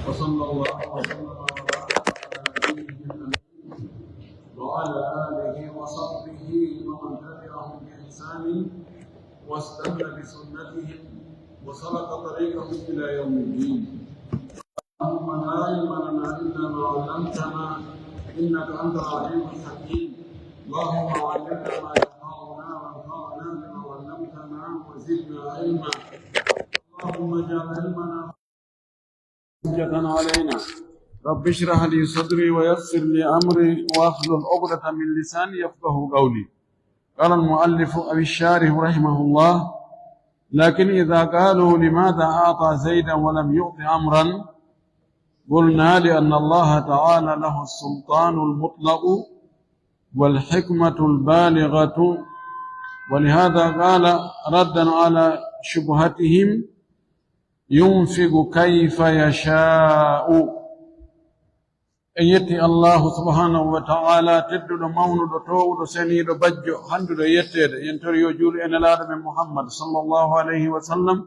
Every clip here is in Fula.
وصلى الله وسلم وبارك على نبينا وعلى آله وصحبه ومن تبعهم بإحسان واستنى بسنتهم وسلك طريقهم إلى يوم الدين. اللهم لا علم لنا إلا ما علمتنا إنك أنت العليم الحكيم. اللهم علمنا ما ينفعنا وانفعنا بما علمتنا وزدنا علما. اللهم اجعل علمنا حجة علينا. رب اشرح لي صدري ويسر لي أمري واحلل عقدة من لساني يفقه قولي. قال المؤلف أو الشارح رحمه الله: لكن إذا قالوا لماذا أعطى زيدا ولم يعط عمرا قلنا لأن الله تعالى له السلطان المطلق والحكمة البالغة، ولهذا قال ردا على شبهتهم: ينفق كيف يشاء. يتي الله سبحانه وتعالى تدد مولد تود سنيد بجو هندد يتد ينتري يجول إن الآدم محمد صلى الله عليه وسلم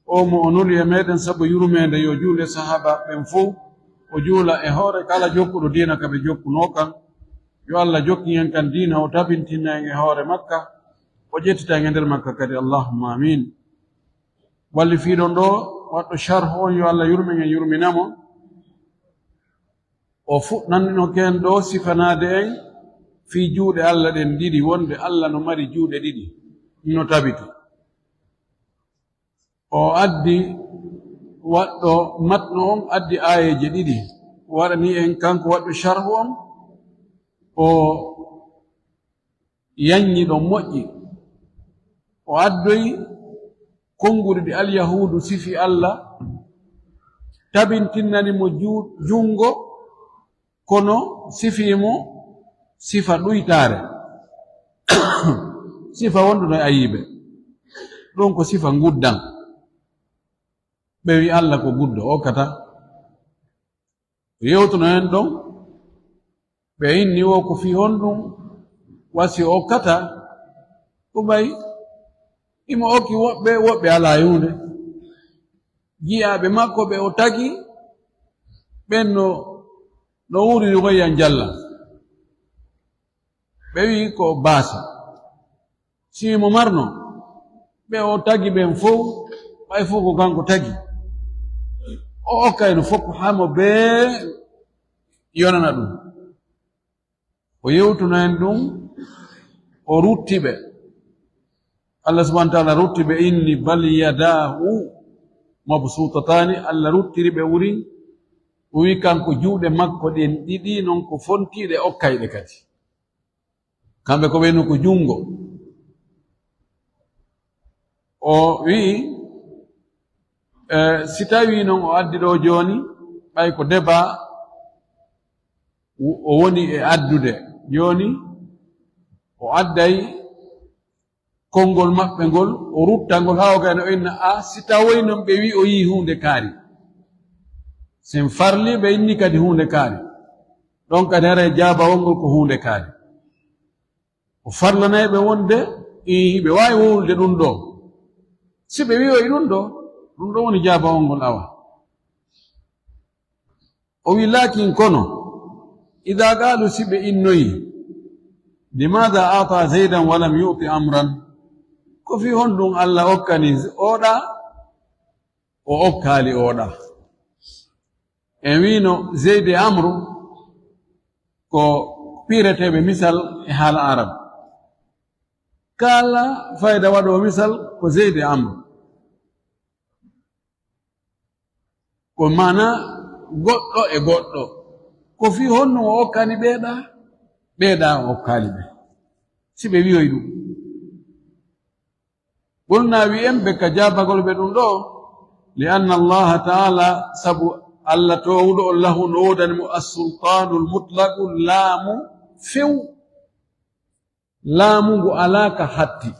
o mo onuli e meɗen sabu yurmede yo juule sahaba ɓen fo o juula e hoore kala jokkuɗo diina kaɓe jokkuno kan. yo Allah jokki en kan diina o tabintina en e hoore makka o ƴettita en e nder makka kadi. Allahumma amin. walli fiiɗon ɗo waɗɗo sharh on yo Allah yurmen en yurminamo. o fuɗɗannino ken ɗo sifanade en fi juuɗe Allah ɗen ɗiɗi, wonde Allah no mari juuɗe ɗiɗi no tabiti. o addi waɗɗo matno on addi ayeje ɗiɗi waɗani en kanko waɗɗo sharhu on o yanyi ɗo moƴƴi. o addoyi konnguri ɗi alyahudu sifi Allah tabintinnani mo jungo kono sifimo sifa ɗuytare sifa wonduno e ayiɓe ɗon ko sifa nguddan. ɓe wi Allah ko guddo o kata yewtuno en ɗon ɓe inni o ko fi honɗum wasi o kata ko ɓay imo okki woɓɓe ala yunde jiyaɓe makko ɓe o tagi ɓen no wurini koyan jalla ɓe wi ko baasa simo marno ɓe o tagi ɓen fof ɓay fof ko kanko tagi o okkayno foppo hamo be yonana ɗum. o yewtuno en ɗum o ruttiɓe Allah subhanahu wa ta'ala ruttiɓe inni bal yadahu mabsutatani. Allah ruttiri ɓe wuri o wi kanko juuɗe makko ɗen ɗiɗi non ko fontiɗe okkayɗe kadi kamɓe ko ɓeyno ko jungo. o wi si tawi non o addi ɗo joni ɓay ko deba o woni e addude joni o adday konngol maɓɓe ngol o rutta ngol ha o kayno o inna a si tawoy non ɓe wi o yi hunde kaari sen farli ɓe inni kadi hunde kaari ɗon kadi hara jaaba wongol ko hunde kaari. o farlanayɓe wonde ɓe wawi wowulde ɗum ɗo si ɓe wi o yi ɗum ɗo woni jaaba wongol awa. o wi lakin kono ida qalu si ɓe innoyi limadha ata zaidan walam yu'ti amran, ko fi honɗum Allah okkani oɗa o okkali oɗa. en wino zeyde amru ko pireteɓe misal e haala arab kala fayda waɗo misal ko zeyde amru ko mana goɗɗo e goɗɗo ko fi honno o okkani ɓeeɗa o okkali ɓe si ɓe wiyoy ɗum. ɓolna wi'en ɓe ka jabagol ɓe ɗum ɗo li anna allaha taala sabu Allah towuɗo o lahu no wodani mo assultanu lmutlaqu laamu few laamu ngu alaka hatti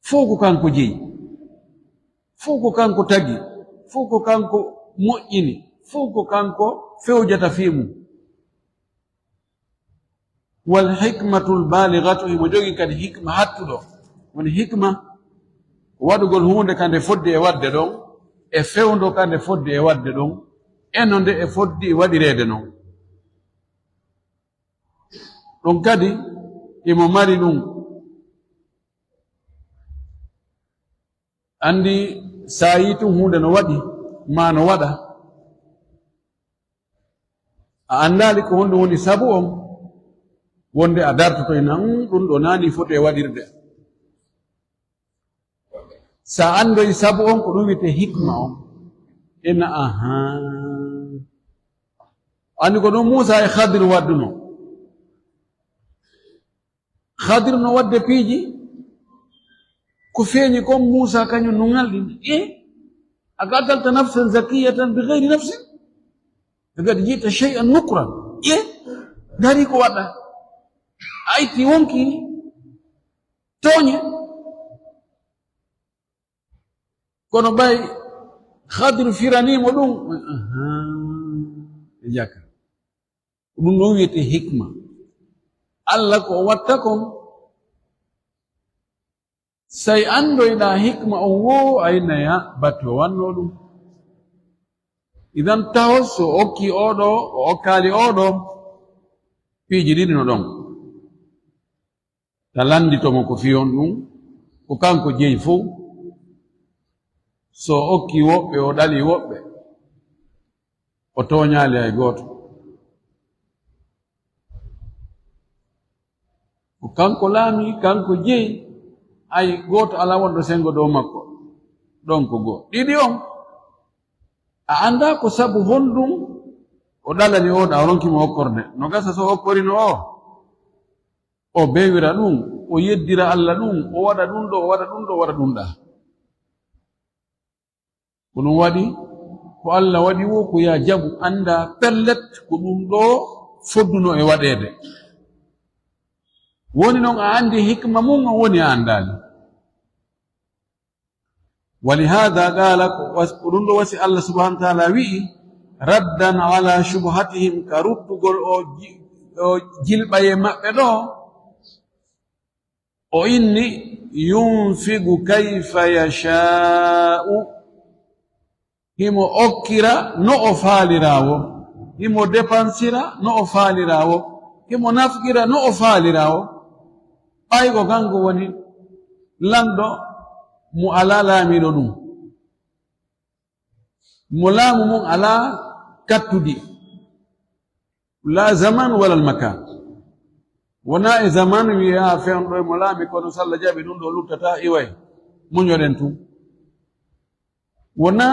fof ko kanko jeyi fof ko kanko tagi fof ko kanko moƴƴini fof ko kanko fewjata fiimu. wal hikmatul balighatu imo jogi kadi hikma hattuɗo woni hikma waɗugol hunde kande fodde e wadde ɗon e fewndo kande fodde e wadde ɗon eno nde e foddi e waɗireede non ɗum kadi imo mari ɗum andi sa yi tum hunde no waɗi ma no waɗa a andali ko honɗum woni sabu on wonde a dartoto ena ɗum ɗo nani foti e waɗirde sa andoyi sabu on ko ɗum wiyete hikma on ena aha andi ko ɗum Musa e Khadir wadduno Khadir no wadde piiji ko feeñi comme Musa kañum no ngalɗi a qatalta nafsan zakiyatan bi gayri nafsin laqad ji'ta shay'an nukran dari ko waɗa a itti wonki tooñe kono ɓay Khadir firanimo ɗum e jaka ɗum ɗon wiyete hikma Allah ko watta kon say andoyɗa hikma on wo aynaya batte o wanno ɗum idan taho so okki oɗo o okkali oɗo piiji ɗiɗi no ɗon ta landitomo ko fiyon ɗum ko kanko jeyi fo so okki woɓɓe o ɗali woɓɓe o toñali hay goto ko kanko laami kanko jeyi ay goto ala wonɗo sengo dow makko ɗon ko goo ɗiɗi on a anda ko sabu honɗum o ɗalani oɗa o ronkimo hokkorde no gasa so hokkorino o bewira ɗum o yeddira Allah ɗum o waɗa ɗum ɗo o waɗa ɗum ɗo o waɗa ɗum ɗa ko ɗum waɗi ko Allah waɗi wo ko ya jaɓu anda pellet ko ɗum ɗo fodduno e waɗede woni noon a andi hikma mum on woni a andali ولهذا قال قرن وسي الله سبحانه وتعالى وي ردا على شبهتهم كرتغول او جلباي مابbe do o inni yunfigu kayfa yasha'u himo okkira no o faalirawo himo depansira no o faalirawo himo nafgira no o faalirawo ay go gango woni lando mo ala laamiɗo ɗum mo laamu mum ala kattudi la zaman wala almakan wona e zaman wiya fewnɗo e mo laami kono sallah jaɓi ɗum ɗo luttata iway muñoɗen tum wona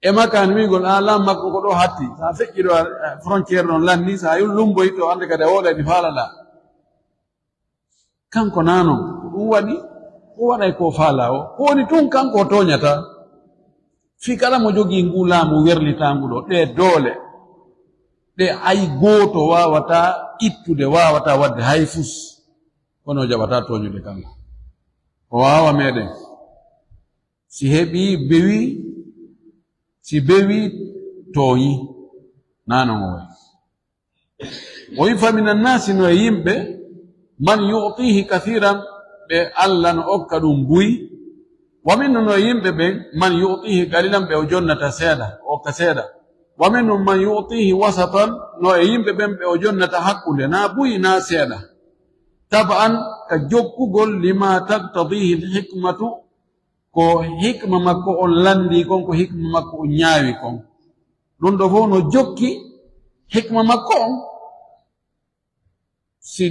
e makan wigol a lam makko ko ɗo hatti sa feƴƴiɗo frontiére ɗon lanni sa yum lumboyi to ande kadi a woɗani faalaɗa kanko nanon ɗum waɗi o waɗay ko faala o ko woni tun kanko o toñata fi kala mo jogii ngu laamu werlitangu ɗo ɗe doole ɗe ay gooto wawata ittude wawata wadde hay fus kono jaɓata toñude kanko o wawa meɗen si heɓi bewi si bewi tooñi nanon o way o wi fa min annasi no e yimɓe man yu'tihi kathiran ɓe Allah no okka ɗum buyi wa min no yimɓe ɓen man yu'tihi qalilan ɓe o jonnata seeɗa o okka seeɗa wa min man yu'tihi wasatan no e yimɓe ɓen ɓe o jonnata hakkunde na buyi na seeɗa tab'an ka jokkugol lima taqtadihi alhikmatu ko hikma makko on landi kon ko hikma makko on ñaawi kon ɗum ɗo fof no jokki hikma makko on si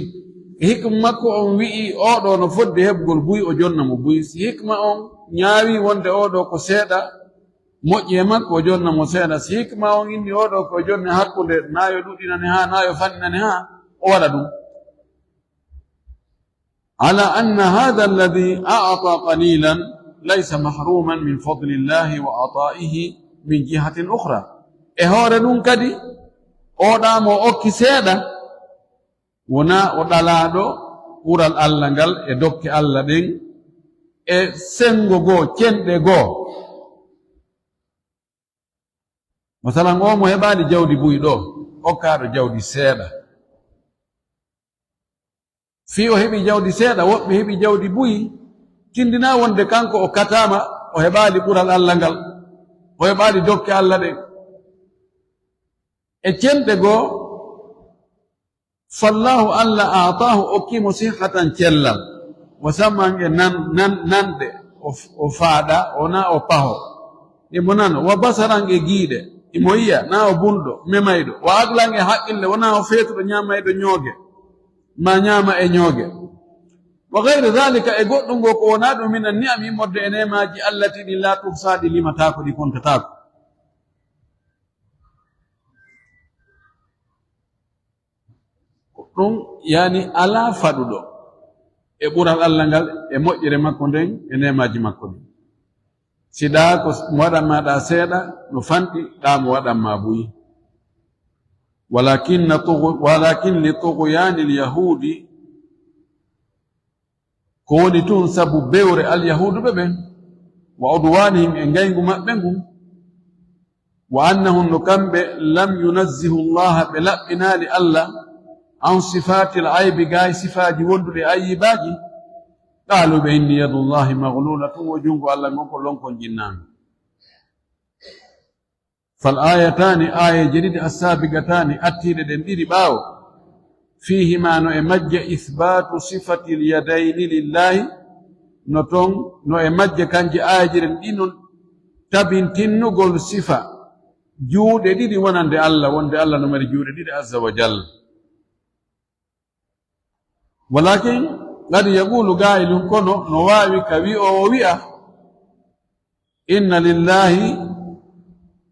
hikma makko on wi'i oɗo no fodde heɓgol buyi o jonna mo buyi si hikma on ñaawi wonde oɗo ko seeɗa moƴƴi e makko o jonna mo seeɗa si hikma on inni oɗo ko jonne hakkunde nayo ɗuɗinane ha nayo fanninane ha o waɗa ɗum ala anna hadha alladhi a'ta qalilan laysa mahruman min fadli llahi wa ata'ihi min jihatin ukhra e hoore ɗum kadi oɗa mo okki seeɗa wona o ɗalaɗo ɓural Allah ngal e dokke Allah ɗen e sengo goo cenɗe goo masalan o mo heɓani jawdi buyi ɗo okkaɗo jawdi seeɗa fi o heɓi jawdi seeɗa woɓɓe heɓi jawdi buyi tindina wonde kanko o katama o heɓali ɓural Allah ngal o heɓaɗi dokke Allah ɗen e cemɗe goo fallahu Allah atahu okkimo sihhatan cellal o sammange nande o faaɗa wona o paho imo nana wa basaran e giiɗe imo yiya na o bunɗo memayɗo wa aqlan e haqqille wona o feetuɗo ñamayɗo ñooge ma ñaama e ñooge wa gayre dhalika e goɗɗum ngo ko wona ɗum minan ni'am immorde e nemaji allati ɗi la tuhsa ɗi limatako ɗi kontatako ɗum yani ala faɗuɗo e ɓural Allah ngal e moƴƴere makko nden e nemaji makko ɗin siɗa ko mo waɗanmaɗa seeɗa no fanɗi ɗa mo waɗanma buyi walakin li tughuyani lyahudi ko woni tun sabu bewre alyahudu ɓen wa udwanihim e ngaygu maɓɓe ngun wa annahum no kamɓe lam yunazzihu llaha ɓe laɓɓinali Allah an sifatil aybi gay sifaji wonduɗe ayyibaji qalu ɓe inni yadullahi maglulatun wo jungo Allah ngon ko lonkon jinnami fal ayatani ayaje ɗiɗi assabigatani attiɗe ɗen ɗiɗi ɓaawo fihima no e majje ithbatu sifati lyadayni lillahi no ton no e majje kanje ayaji ɗen ɗinon tabintinnugol sifa juuɗe ɗiɗi wonande Allah wonde Allah no mari juuɗe ɗiɗi azza wa jalla walakin qad yaqulu gailun kono no waawi ka wi o wi'a inna lillahi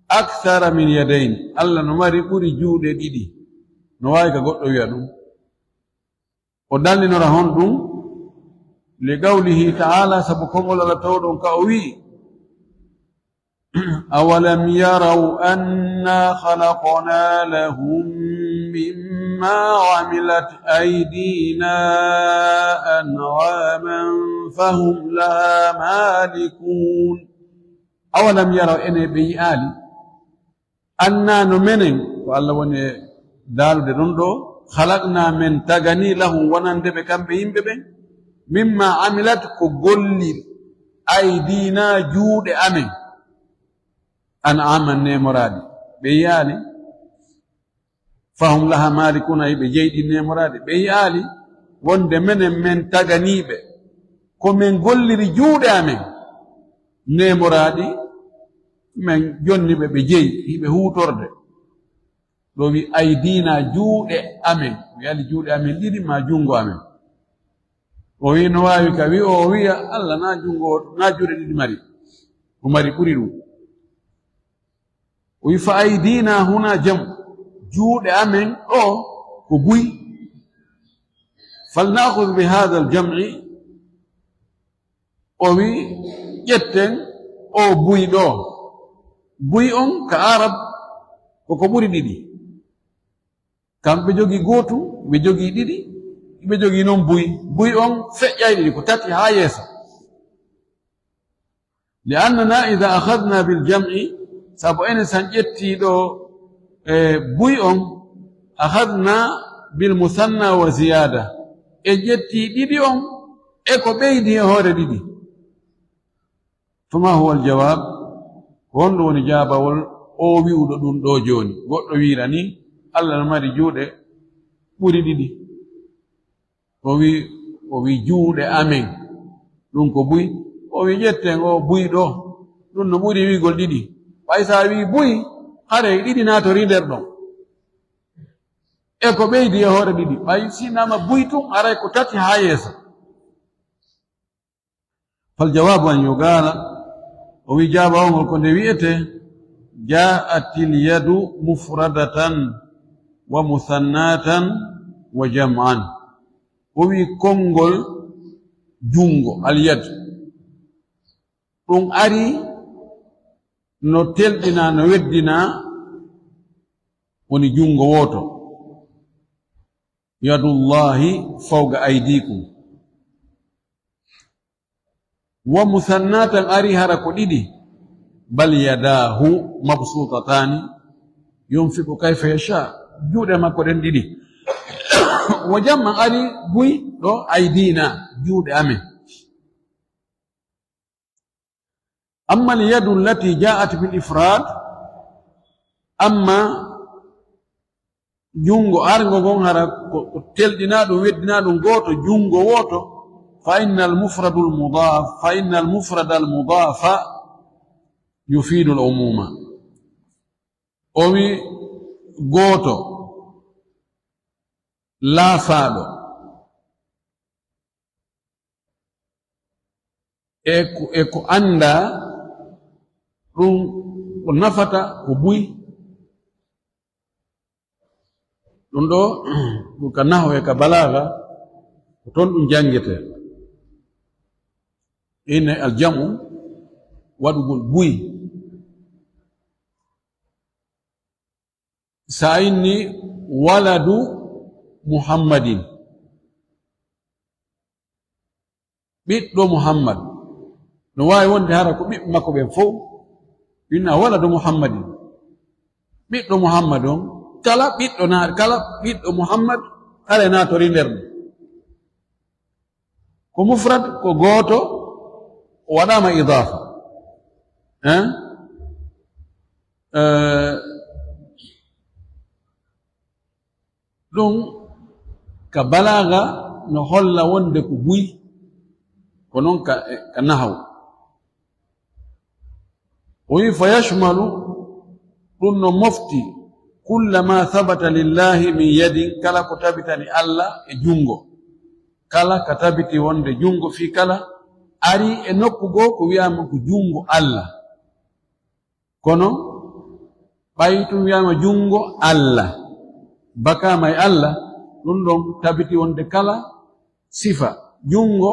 akthara min yadayn Allah no mari ɓuri juuɗe ɗiɗi no waawi ka goɗɗo wi'a ɗum o dallinora hon ɗum li qawlihi ta'ala sabu kongol Allah tawɗon ka o wi'i awalam yaraw anna khalaqna lahum mimma amilat aydina an'aman fahum laha malikun awalam yaraw ene ɓe yi'aali anna no menen ko Allah woni daalude ɗon ɗo khalaqna men tagani lahum wonande ɓe kamɓe yimɓe ɓen mimma amilat ko golli aydina juuɗe amen an'aman nemoraɗi ɓe yiyaali fahum laha malikuna ɓe jeyɗi nemoraɗi ɓe yiyaali wonde menen men taganiɓe ko men golliri juuɗe amen nemoraɗi men jonniɓe ɓe jeyi hiɓe hutorde ɗo wi aydina juuɗe amen o yali juuɗe amen ɗiɗi ma jungo amen o wi no wawi ka wi o wiya Allah na jungo na juuɗe ɗiɗi mari o mari ɓuri ɗum o wi fa aydina huna jam juuɗe amen ɗo ko buy falnakhud bi hada aljam'i o wi ƴetten o buy ɗo buy on ka arab koko ɓuri ɗiɗi kamɓe jogi gootu ɓe jogi ɗiɗi ɓe jogi noon buy on feƴƴay ɗiɗi ko tati haa yeeso li annana ida akhadna biljam'i sabu enen san ƴettiɗo e buy on akhadna bilmusanna wa ziyada e ƴetti ɗiɗi on e ko ɓeydi e hoore ɗiɗi fama huwa aljawab wonɗo woni jaabawol o wi'uɗo ɗum ɗo jooni goɗɗo wiira ni Allah no mari juuɗe ɓuri ɗiɗi o wi juuɗe amen ɗum ko buy o wi ƴetten o buy ɗo ɗum no ɓuri wiigol ɗiɗi ɓay sa wi buy hare ɗiɗi natori nder ɗon e ko ɓeydi e hoore ɗiɗi ɓay sinama buy tun aray ko tati haa yeeso fal jawabu an yugala o wi jaabawongol ko nde wi'ete ja'atil yadu mufradatan wa musannatan wa jam'an o wi konngol jungo alyad ɗum ari no telɗina no weddina woni jungo woto yadullahi fawga aydikum wa musannatan ari hara ko ɗiɗi bal yadahu mabsutatani yunfiqu kayfa yasha juuɗe makko ɗen ɗiɗi wo jamma ari buy ɗo aydina juuɗe amen أما اليد التي جاءت بالإفراد أما جونغو أرغو غونغارا تلدنا دو ودنا دو غوتو جونغو ووتو فإن المفرد المضاف يفيد العموم أوي غوتو لا فادو eko anda ɗum ko nafata ko buy ɗum ɗo ɗum ka nahwe ka balaga ko toon ɗum jangete ine aljamu waɗugol buy sa inni waladu muhammadin ɓiɗɗo muhammad no waawi wonde hara ko ɓiɓɓe makko ɓen fof inna waladu muhammadin ɓiɗɗo muhammad on kala ɓiɗɗo muhammad hara naatori nder ɗum ko mufrad ko gooto o waɗama idafa ɗum ka balaga no holla wonde ko buy ko noon ka nahaw وي فيشمل كل مفتي كل ما ثبت لله من يد كلا كتابتني الله جونغو كلا كتابتي وند جونغو في كلا أري إنكو ويام جونغو الله كونو بايتو ويام جونغو الله بكا ماي الله لندن تابتي وند كلا صفة جونغو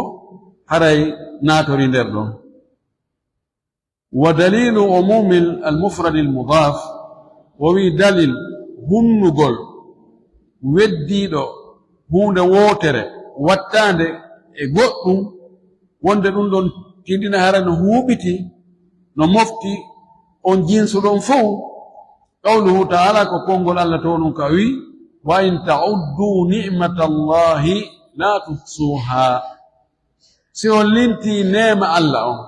هراي ناتوري ندردون ودليل عموم المفرد المضاف ووي دليل هنغول وديدو هونde wotere wattande e goddum wonde dum don tindina harano huubiti no mofti on jinsu don fu qawluhu ta'ala ko kongol Allah to non ka wi wa in ta'uddu ni'matallahi la tuhsuha si on linti nema Allah on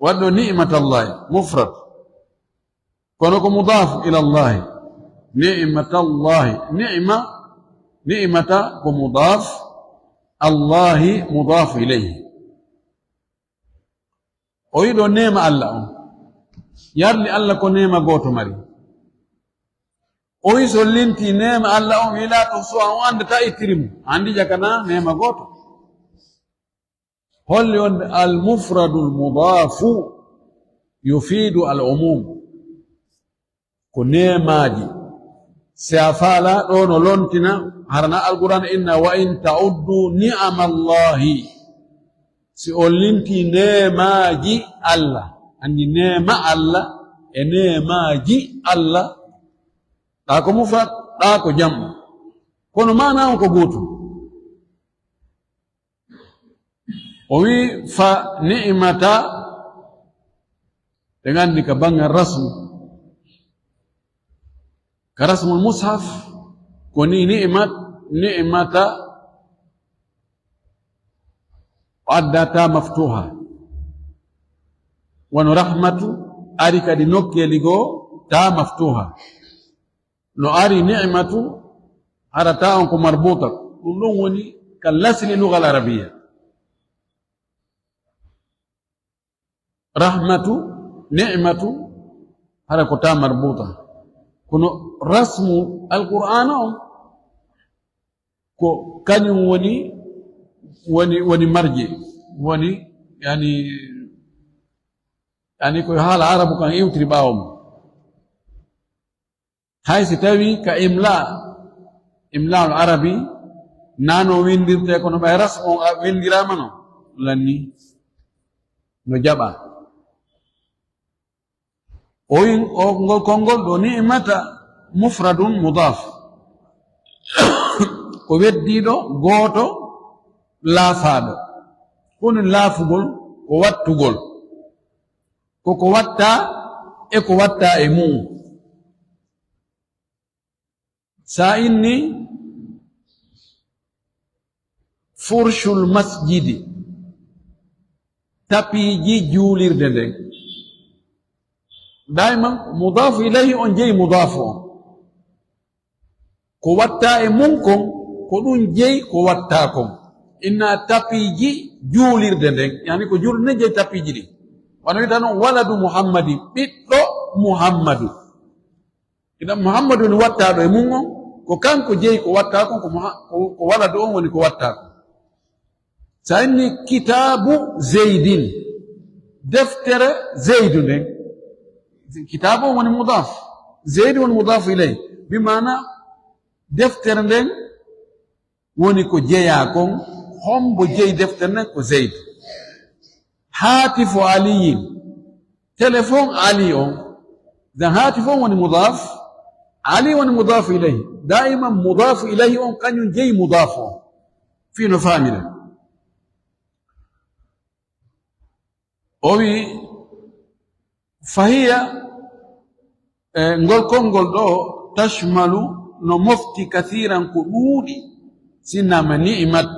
ودو نعمة الله مفرد كونكو مضاف إلى الله نعمة الله نعمة ومضاف الله مضاف إليه ويدو نعمة الله يرلي الله كو نعمة غوتو مري ويسو لنتي نعمة الله إلا تفسوها وأنت تأترم عندي جاكنا نعمة غوتو هل المفرد المضاف يفيد العموم كنيماجي سيافالا دون لونتنا هرنا القرآن إن وإن تعدوا نعم الله سيولنتي نيماجي الله أني نيما الله نيماجي الله تاكو مفرد تاكو جمع كونو ما ناوكو بوتو وي فنعمة dengan dikabanga rasmu karasmul mushaf kuni ni'mata addata maftuha wa rahmatu arika dinokke ligo ta maftuha no ari ni'matu harata on ko marbuta dum don woni kalasli lugha al-arabiyya rahmatu ni'matu hara ko ta marbuta kono rasmu alquran ko kanyum woni marji woni yani ko hala arabu kan iwtri bawum hay si tawi ka imla al-arabi nano windirte kono bay rasmu windirama no lanni no jaba oyin ngol kongol do ni'mata mufradun mudaf ko weddido goto laafado kun laafugol ko wattugol ko watta e ko watta e mum sa inni furshul masjidi tapiji julirde den دائما مضاف إليه أن جي مضاف كواتا منكم كدون جي كواتاكم إن تابيجي جولير دندن يعني كو جول نجي تابيجي دي ونويتانو ولد محمد بيتو محمد إذا محمد نواتا دو منكم كو كان كو جي كواتاكم كو ولد وني كواتاكم سأني كتاب زيد دفتر زيد دين كتابه وني مضاف زيد وني مضاف إليه بمعنى دفتر دين وني كو جياكم هم بجي دفتر كو زيد هاتف علي تلفون علي ذا هاتف وني مضاف علي وني مضاف إليه دائما مضاف إليه كان يجي مضاف في نفامنا أوي فهي نقول كونغول دو تشمل نمفتي كثيرا كدودي سنما نعمة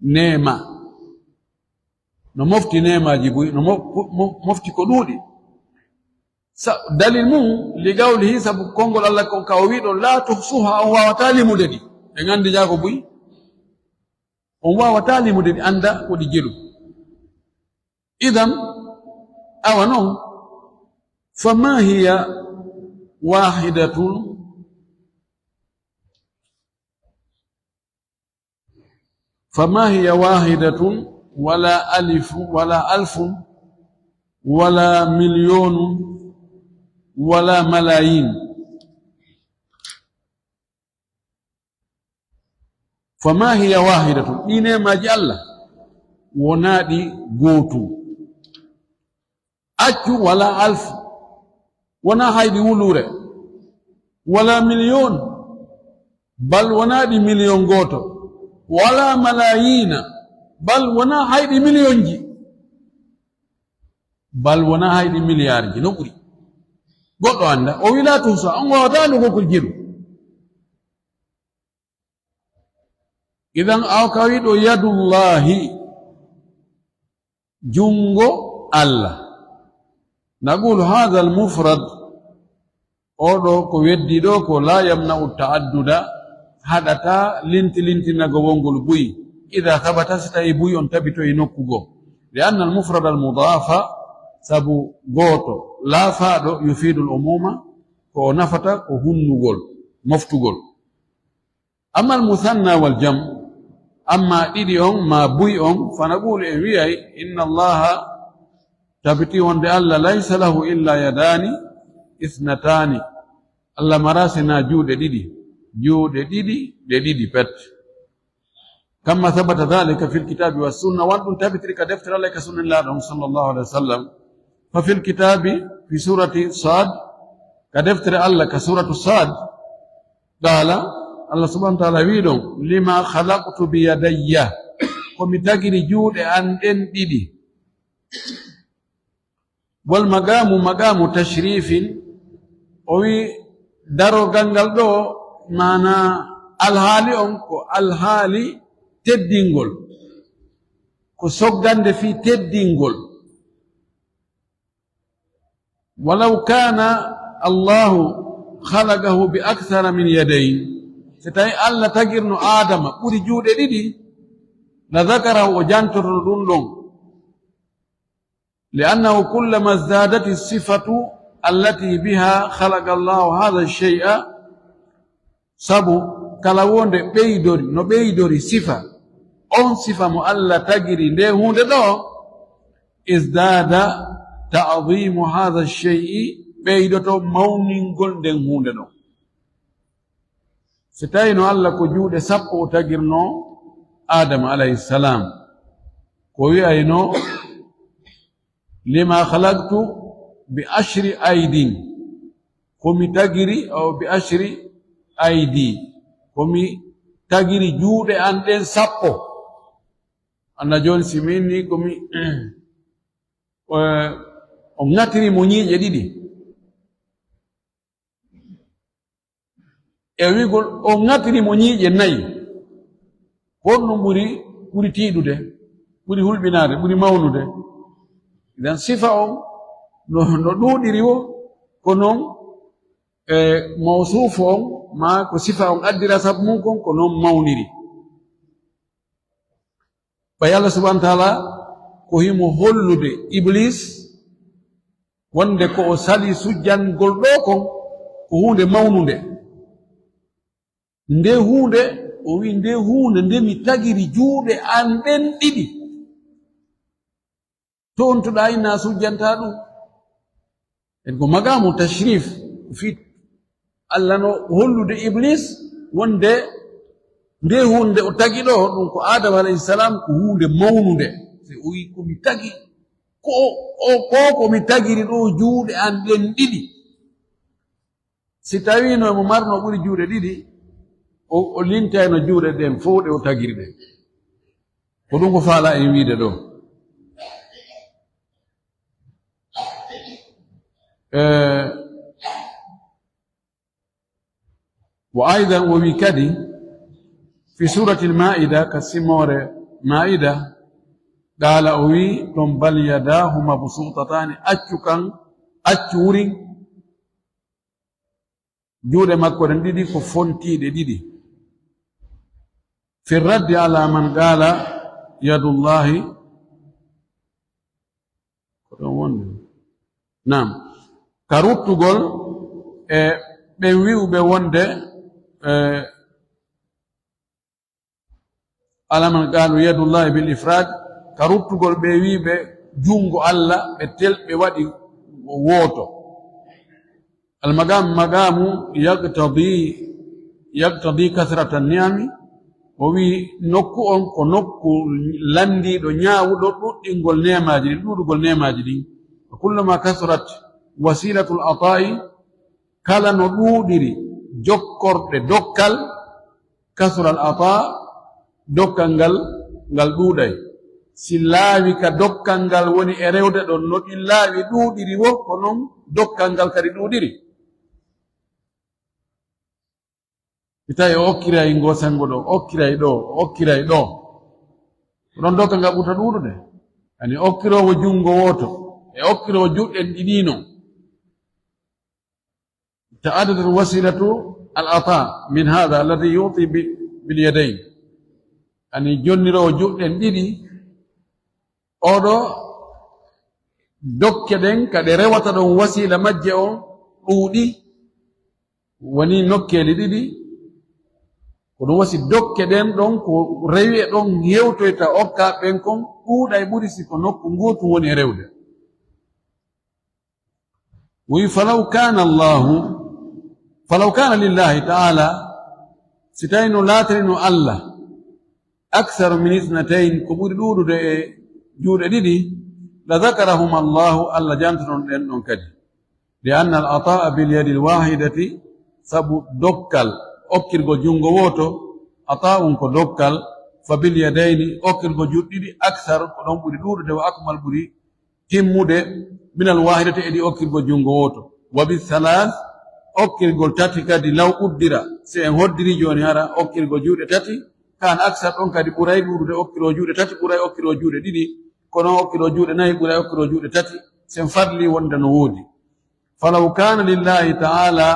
نعمة نمفتي نعمة جيبوي نمفتي كدودي دليل مو لقوله سبب كونغول الله كوكاويدو لا تحصوها أو وتالي مددي إنغان دي جاكو بوي أو وتالي مددي أندا ودي جيرو إذن أو نو فما هي واحدة ولا ألف ولا ألف ولا مليون ولا ملايين فما هي واحدة إنما ما جعل ونادي غوتو أجو ولا ألف ونا هايدي ولورة ولا مليون بل ونادي مليون غوتو ولا ملايين بل ونا هايدي مليون جي بل ونا هايدي مليار جي نقري غوتو عنده ولا توسع أنه وطالو غوكو جيرو إذن أوكاويدو يد الله جنغو الله نقول هذا المفرد أولو كو يدي دوكو لا يمنع التعدد هذا تا لنت نغوونغول بوي إذا ثبت ستاي بوي انتبتو ينوكوغو لأن المفرد المضاف سبو غوتو لا فادو يفيد الأمومة كو نفتا كو هنغول مفتوغول أما المثنى والجمع أما إديون ما بويون فنقول إيه إن الله تبتي وند الله ليس له إلا يدان اثنتان الله مراسنا جود ديدي بت كما ثبت ذلك في الكتاب والسنة وأنتم تبترك دفتر الله كسنة الله صلى الله عليه وسلم ففي الكتاب في سورة صاد كدفتر الله كسورة صاد قال الله سبحانه وتعالى ويدون لما خلقت بيدي ومتاكري جود أن ديدي والمقام تشريف وي دارو غانغال دو مانا الحالي أنكو الحالي تدينغول كو سوغاند في تدينغول ولو كان الله خلقه بأكثر من يدين ستاي الله تغيرنو آدم قولي جودة ديدي لذكره وجانتر رندون لأنه كلما ازدادت الصفة التي بها خلق الله هذا الشيء سبو كلاون دي بيدوري نو بيدوري صفة أون صفة مؤلا تجري ده هون ده ازداد تعظيم هذا الشيء بيدوتو مونين قل ده هون ده ستاينو الله كجود سبو تجرنو آدم عليه السلام كوي أينو لما خلقت بأشر أيدين كمي تجري أو بأشر أيدي كمي تجري جود أندن سبو أنا جون سيميني كمي أمناتري مني جديدي يقول أمناتري مني جناي كون بوري تيدو ده بوري هول بنار بوري ماونو ده إذن صفة no ɗuɗiri wo ko noon mawsufu on ma ko sifa on addira sabu mum kon ko noon mawniri ɓay Allah subhanahu wa taala ko himo hollude iblis wonde ko o sali sujjangol ɗo kon ko hunde mawnunde nde hunde o wi nde hunde nde mi tagiri juuɗe an ɗen ɗiɗi to on to ɗayina sujjanta ɗum en ko magamu tashrif fi Allah no hollude iblis wonde nde hunde o tagi ɗo ɗum ko Adama alayhi salam ko hunde mawnude se o wi komi tagi ko mi tagiri ɗo juuɗe an ɗen ɗiɗi si tawino mo marno ɓuri juuɗe ɗiɗi o lintayno juuɗe ɗen fof ɗe o tagiri ɗen ko ɗum ko faala en wiide ɗo وأيضا وبكدي في سورة المائدة كسمورة مائدة قال أوي تم بل يداه مبسوطتان أتشكن أتشورين جود مكورن ديدي كفونتي ديدي في الرد على من قال يد الله نعم كاروتوغول ɓe wi'uɓe wonde alaman qalu yadullahi bil ifrad karuttugol ɓe wiɓe jungo Allah ɓe telɓe waɗi woto المقام يقتضي كثرة النعم ووي نكو أنكو نكو لندي دو نياو دو إنغول نيماجي دو نيماجي وكلما كثرت وسيلة العطاء كلا ندودري جوكور دوكال كثر العطاء دوكانغال ngal duuday si laawi ka dokkangal woni e rewde ɗon no ɗi laawi ɗuuɗiri wo ko noon dokkangal kadi ɗuuɗiri itawi o okkiray ngosango ɗo okkiray ɗo okkiray ɗo ɗon dokkangal ɓurta ɗuuɗude ani okkirowo jungo woto e okkirowo juɗɗen ɗiɗino ta'addadat wasilatu al-ata min hadha alladhi yuti bil yadayn ani jonnirowo juɗɗen ɗiɗi oɗo dokke ɗen kaɗe rewata ɗon wasila majje on ɗuuɗi woni nokkeli ɗiɗi ko ɗum wasi dokke ɗen ɗon ko rewi e ɗon hewtoyta okka ɓen kon ɗuuɗa e ɓuri si ko nokku ngotum woni e rewde wi falaw kana lillahi taala si tawino laatarino Allah أكثر من اثنتين كبر دودو جود ديدي لذكرهما الله ألا جانتون لأنهم كدي لأن العطاء باليد الواحدة سبو دوكال أكل جونغو ووتو عطاء كو دوكال فباليدين أكل جود ديدي أكثر كنوم بري دودو وأكمل بري تيمود من الواحدة إدي أكل جونغو ووتو وبالثلاث أكل تاتي كدي لو أدرا سيئن هدري جوني هارا أكل جود تاتي kan aksar ɗon kadi ɓuray ɗuuɗude okkiro juuɗe tati ɓuray okkiro juuɗe ɗiɗi kono okkiro juuɗe nayi ɓuray okkiro juuɗe tati sen fadli wonde no woodi falaw kana lillahi taala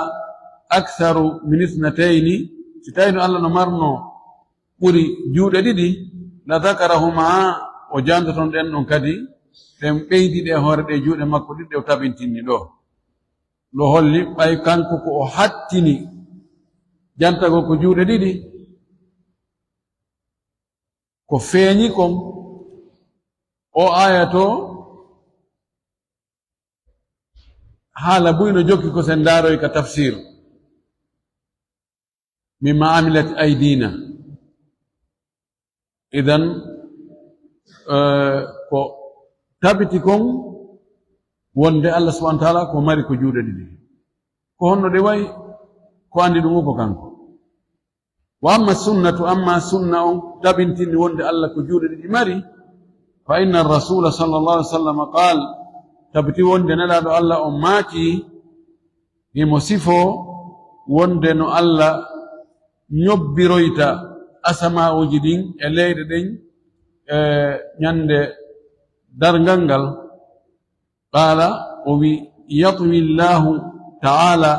aktharu min ithnatayni si tawino Allah no marno ɓuri juuɗe ɗiɗi la dakarahuma o jandoton ɗen ɗon kadi sen ɓeydiɗe hoore ɗe juuɗe makko ɗiɗɗe o tabintinni ɗo holli ɓay kanko ko o hattini jantago ko juuɗe ɗiɗi ko feeñi kon o aya to haala buyno jokki ko sen ndaaroy ka tafsir mimma amilat aydina idan ko tabiti kon wonde Allah subhanahu wa ta'ala ko mari ko juuɗe ɗiɗi ko honno de wayi ko andi ɗum ko kanko وأما السنة أما سنة تبنتني وند الله كجود الإماري فإن الرسول صلى الله عليه وسلم قال تبتي وند نلاد الله أماتي يمسفو وند نو الله نبرويتا أسماء وجدين الليل دين نند درغنغل قال يطوي الله تعالى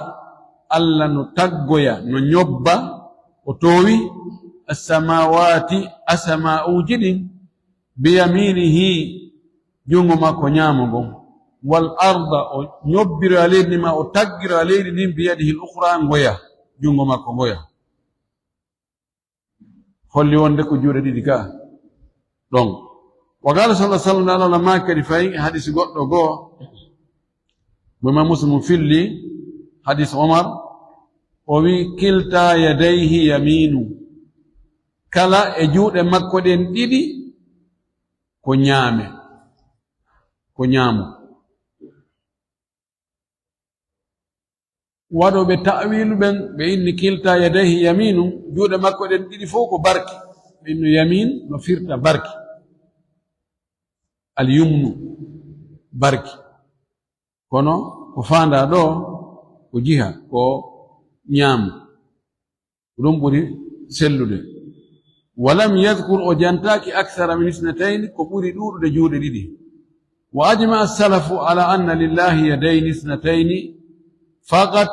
ألا نتقويا ننيبا وتوي السماوات أسماء جد بيمينه جنما كنيامه والأرض نبر عليه ما أتقر عليه بيده الأخرى نغويا جنما كنغويا خلي وندك جورة ديكا دون وقال صلى الله عليه وسلم لما كرفاي حديث قد بما مسلم في اللي حديث عمر وفي كلتا يديه يمين كلا اجود مكودين ديدي كنيامو وادو بتأويل بإن كلتا يديه يمين جود مكودين ديدي فوق بركي إنه يمين نفيرت بركي اليمن بركي kono ko fanda do ko jiha ko nyam dum buri sellude walam yadhkur o jantaki akthara min ithnatayn ko buri duude juude didi wa ajma as-salafu ala anna lillahi yadayn ithnatayn faqat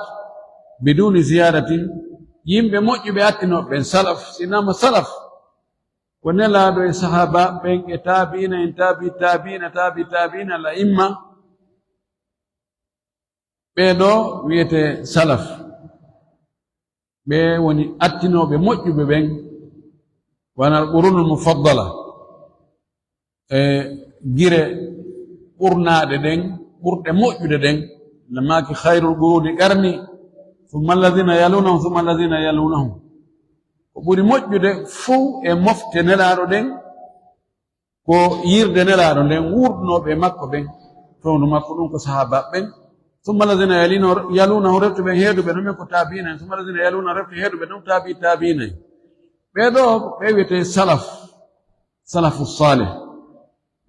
bidun ziyadatin yimbe mojjube attino ben salaf sinama salaf ko nela do sahaba ben e tabiina la imma ɓeɗo wiyete salaf ɓe woni attinoɓe moƴƴuɓe ɓen wana alqurunul mufaddala gire ɓurnaɗe ɗen ɓurɗe moƴƴude ɗen lamaki khairul quruni qarni thumma alladhina yalunahum thumma alladhina yalunahum ko ɓuri moƴƴude fuu e mofte nelaɗo ɗen ko yirde nelaɗo nden wurdunoɓe makko ɓen fewnu makko ɗum ko sahabaɓe ɓen ثم الذين يلونه رفت بين هيدو بنوم كتابين ثم الذين يلونه رفت هيدو بنوم تابين بيدو بيوتي سلف الصالح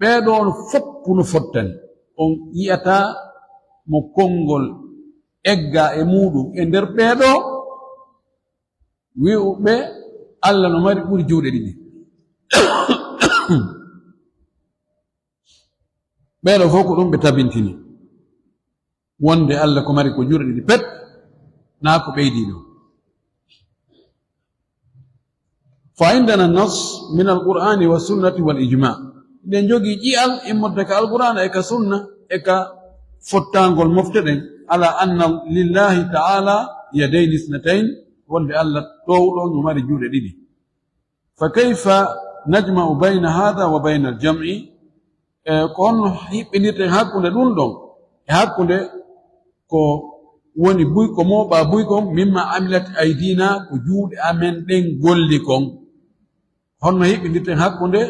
بيدو فوب نفتن on yiyata mo kongol egga e muɗum e nder ɓeeɗo wi'uɓe Allah no mari ɓuri juuɗe ɗiɗi ɓeeɗo fof ko ɗum ɓe tabintini wonde Allah ko mari ko juuɗe ɗiɗi pet naa ko ɓeydiɗo fa indana nas min alqur'ani wa sunnati wal ijma ɗen jogii ƴi'al immorde ka alqur'ana e ka sunna e ka fottangol mofte ɗen ala anna lillahi ta'ala yadayni ithnatayn wonde Allah ɗowɗo no mari juuɗe ɗiɗi fa kayfa najma'u bayna hadha wa bayna al-jam'i ko honno hiɓɓinirten hakkunde ɗum ɗon e hakkunde ko woni buyko moɓa buykon mimma amilat aydina ko juuɗe amen ɗen golli kon honno hiɓɓinirten hakkunde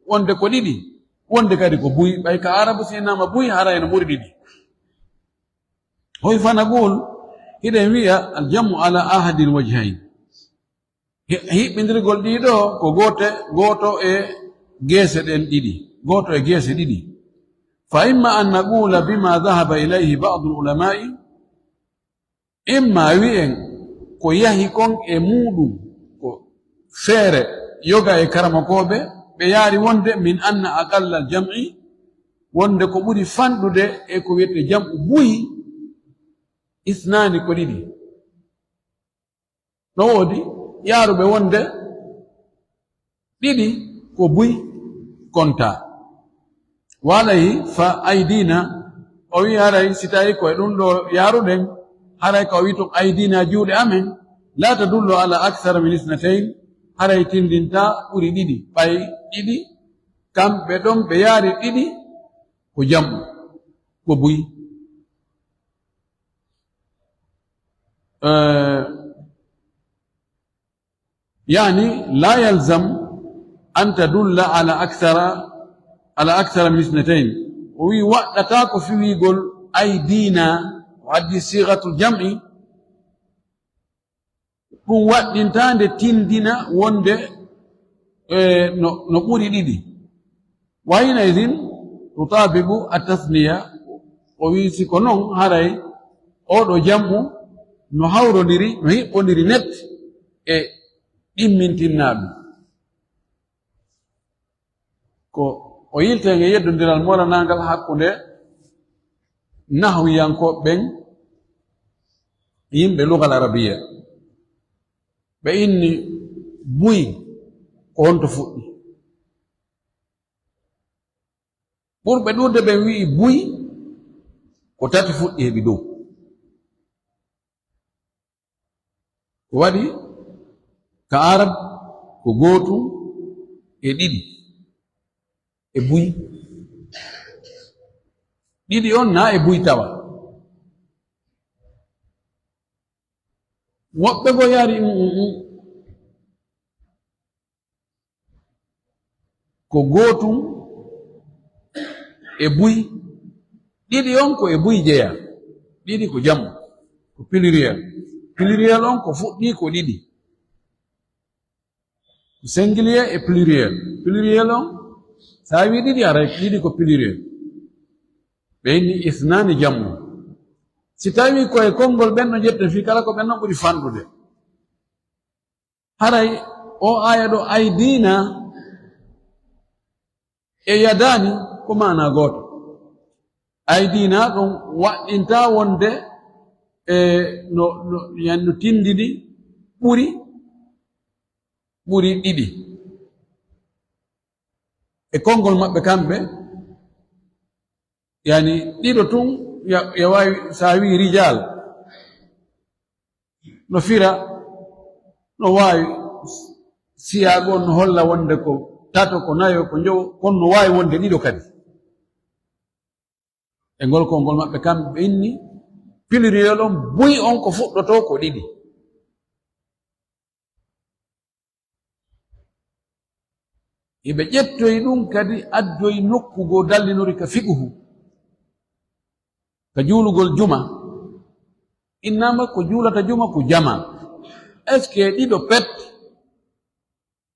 wonde ko ɗiɗi wonde kadi ko buy ɓay ka arabu sinama buy hara eno ɓuri ɗiɗi hoy fana gol hiɗen wiya aljamu ala ahadil wajhayn hiɓɓindirgol ɗiɗo ko goto e geese ɗen ɗiɗi goto e geese ɗiɗi فإما أن نقول بما ذهب إليه بعض العلماء إما وين كو يهي كون إمودو كو فير يوغا إكرام كوبي بياري وند من أن أقل الجمع وند كو بودي فاندو دي إكو ويت جمع بوي إثنان كو ديدي نودي يارو بي وند ديدي كو بوي كونتا walayi fa aydina o wi haray si tawi koye ɗum ɗo yaruɗen haray ko wi to aydina juuɗe amen la tadullu ala akthara min ithnatayn haray tindinta ɓuri ɗiɗi ɓay ɗiɗi kamɓe ɗon ɓe yaari ɗiɗi ko jamɗu ko buyi yani la yalzam an tadulla ala akthara min ithnatayn o wi waɗɗata ko fiwigol aydina o addi sigatul jam'i ɗum waɗɗintande tindina wonde no ɓuri ɗiɗi wa hina idin tutabiqu at-tathniya o wi siko non haray oɗo jam'u no hawrodiri no hiɓɓodiri net e ɗimmintinnaɗum ko o yilten e yeddodiral molanangal hakkunde nahwiyanko ɓen yimɓe lugal arabiya ɓe inni buy ko honto fuɗɗi. ɓurɓe ɗuuɗde ɓen wi'i buy ko tati fuɗɗi heɓi dow. ko waɗi ka arab ko gootum e ɗiɗi e buy. ɗiɗi on na e buy tawa. woɓɓe go yari ko gootum e buy. ɗiɗi on ko e buy jeya, ɗiɗi ko jamu ko pluriel. pluriel on ko fuɗɗi ko ɗiɗi, singulier e pluriel. pluriel on sa wi ɗiɗi aray ɗiɗi ko pluriel. ɓe inni ithnani jamu. si tawi koye konngol ɓenno jetten fi kala ko ɓenno ɓuri fanɗude. haray o aya ɗo aydina e yadani ko mana gooto. aydina ɗum waɗɗinta wonde no tindidi ɓuri ɗiɗi e konngol maɓɓe kamɓe. yani ɗiɗo tun ya wawi sa wi rijal no fira no wawi siyago no holla wonde ko tato ko nayo ko jowo kono no wawi wonde ɗiɗo kadi e ngol konngol maɓɓe kamɓe inni pluriel on buy on ko fuɗɗoto ko ɗiɗi. eɓe ƴettoyi ɗum kadi addoyi nokkugo dallinori ka fiqhu ka juulugol juma. innama ko juulata juma ko jama. est ce que ɗiɗo pet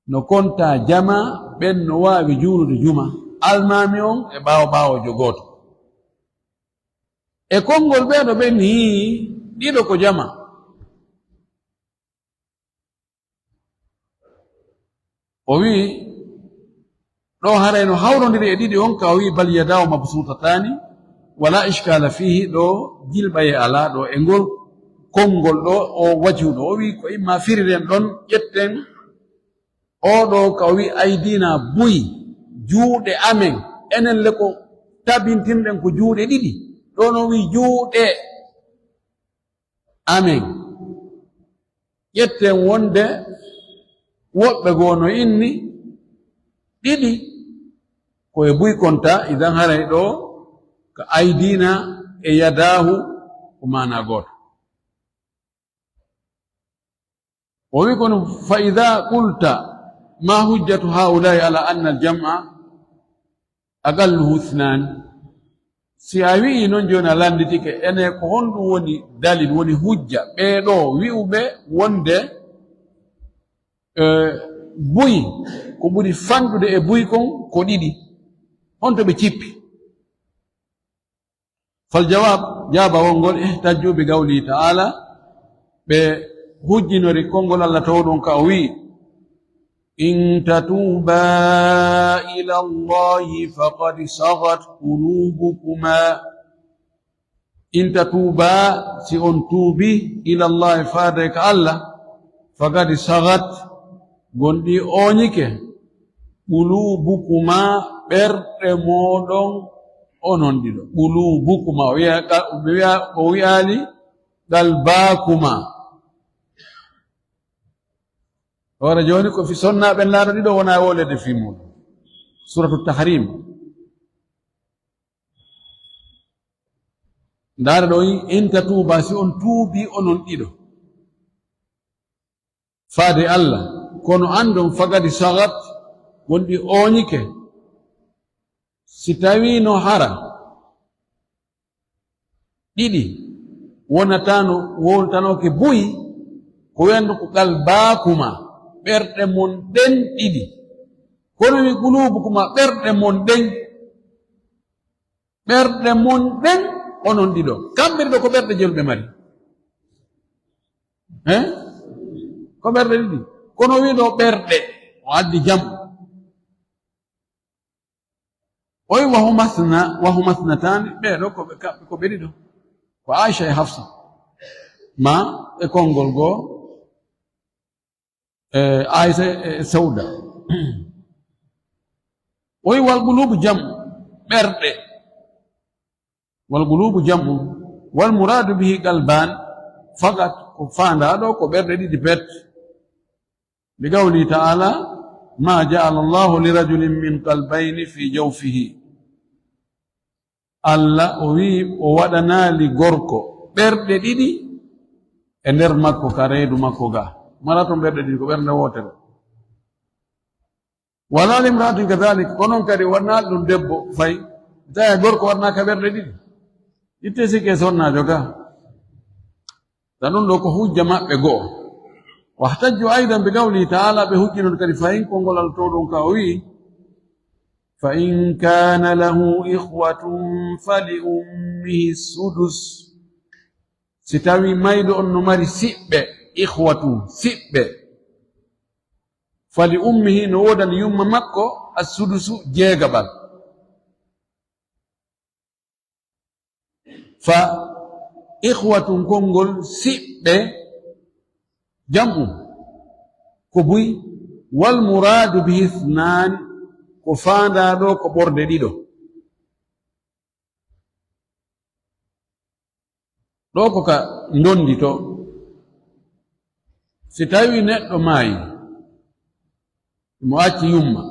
no konta jama ɓen no wawi juulude juma almami on e ɓawo jogoto e konngol ɓeɗo ɓen hii ɗiɗo ko jama. o wi ɗo haray no hawrodiri e ɗiɗi on ka o wi bal yadahu mabsutatani wala ishkala fihi ɗo jilɓaye ala ɗo e ngol konngol ɗo o wajhu ɗo. o wi ko imma firiren ɗon ƴetten oɗo ka o wi aydina buy juuɗe amen enen le ko tabintinɗen ko juuɗe ɗiɗi. ɗo no wi juuɗe amen. ƴetten wonde woɓɓe goo no inni ɗiɗi koye buy konta. idan haray ɗo ka aydina e yadahu ko mana gooto. o wi kono fa ida qulta ma hujjatu haulai ala anna aljam'a aqalluhu ithnani. si a wi'i noon joni a landitike ene ko honɗum woni dalil woni hujja ɓeeɗo wi'uɓe wonde buy ko ɓuri fanɗude e buy kon ko ɗiɗi honto ɓe cippi. fal jawab jaaba wongol ihtajju bi qawli ta'ala ɓe hujjinori konngol Allah tawɗon ka o wi in tatuba ila allahi faqad sagat qulubukuma. in tatuba si on tuubi ila allahi faade ka Allah faqad sagat gonɗi oñike qulubukuma ɓerɗe moɗon onon ɗiɗo. qulubukuma o wi'ali qalbakuma. ora joni ko fi sonnaɓe laaɗo ɗiɗo wona wolede fi muɗum. suratu tahrim ndaara ɗo in tatuba si on tuubi onon ɗiɗo faade Allah kono andon fagadi sagat gonɗi oñike. si tawi no hara ɗiɗi wonatano woltanoke buy ko wendu ko qalbakuma ɓerɗe mon ɗen ɗiɗi. kono wi qulubukuma ɓerɗe mon ɗen onon ɗiɗo. kamɓe ɗiɗo ko ɓerɗe jelɓe mari ko ɓerɗe ɗiɗi. kono wi ɗo ɓerɗe o addi jam. oy wa huma ithnatan be do ko be dido ko Aisha e Hafsa ma e kongol go Aisha e Sauda oy wal qulubu jam berde wal qulubu jam wal muradu bihi qalban faqat ko fanda do ko berde di pet bi qawli ta'ala ma ja'ala Allahu li rajulin min qalbayni fi jawfihi Allah o wi o waɗana li gorko ɓerɗe ɗiɗi e nder makko ka reedu makko ga mala to ɓerɗe ɗiɗi ko ɓernde wotere wala limra'atin kadhalik konon kadi waɗnaali ɗum debbo fay tawi gorko waɗnaka ɓerɗe ɗiɗi itte sikke sonnajo ga tan ɗum ɗo ko hujja maɓɓe go'o واحتجوا أيضا بقوله تعالى بهجن الكريفين كونغول التودون كاوي فإن كان له إخوة فلأمه السدس ستاوي مايدو النمر سئب إخوة سئب فلأمه نودا يوم مكو السدس جيغبال فإخوة كونغول سئب جمع كبوي والمراد به اثنان كفاندا دو كبور ديدو دو كا نdondi to si tawi neddo mai mo acci yumma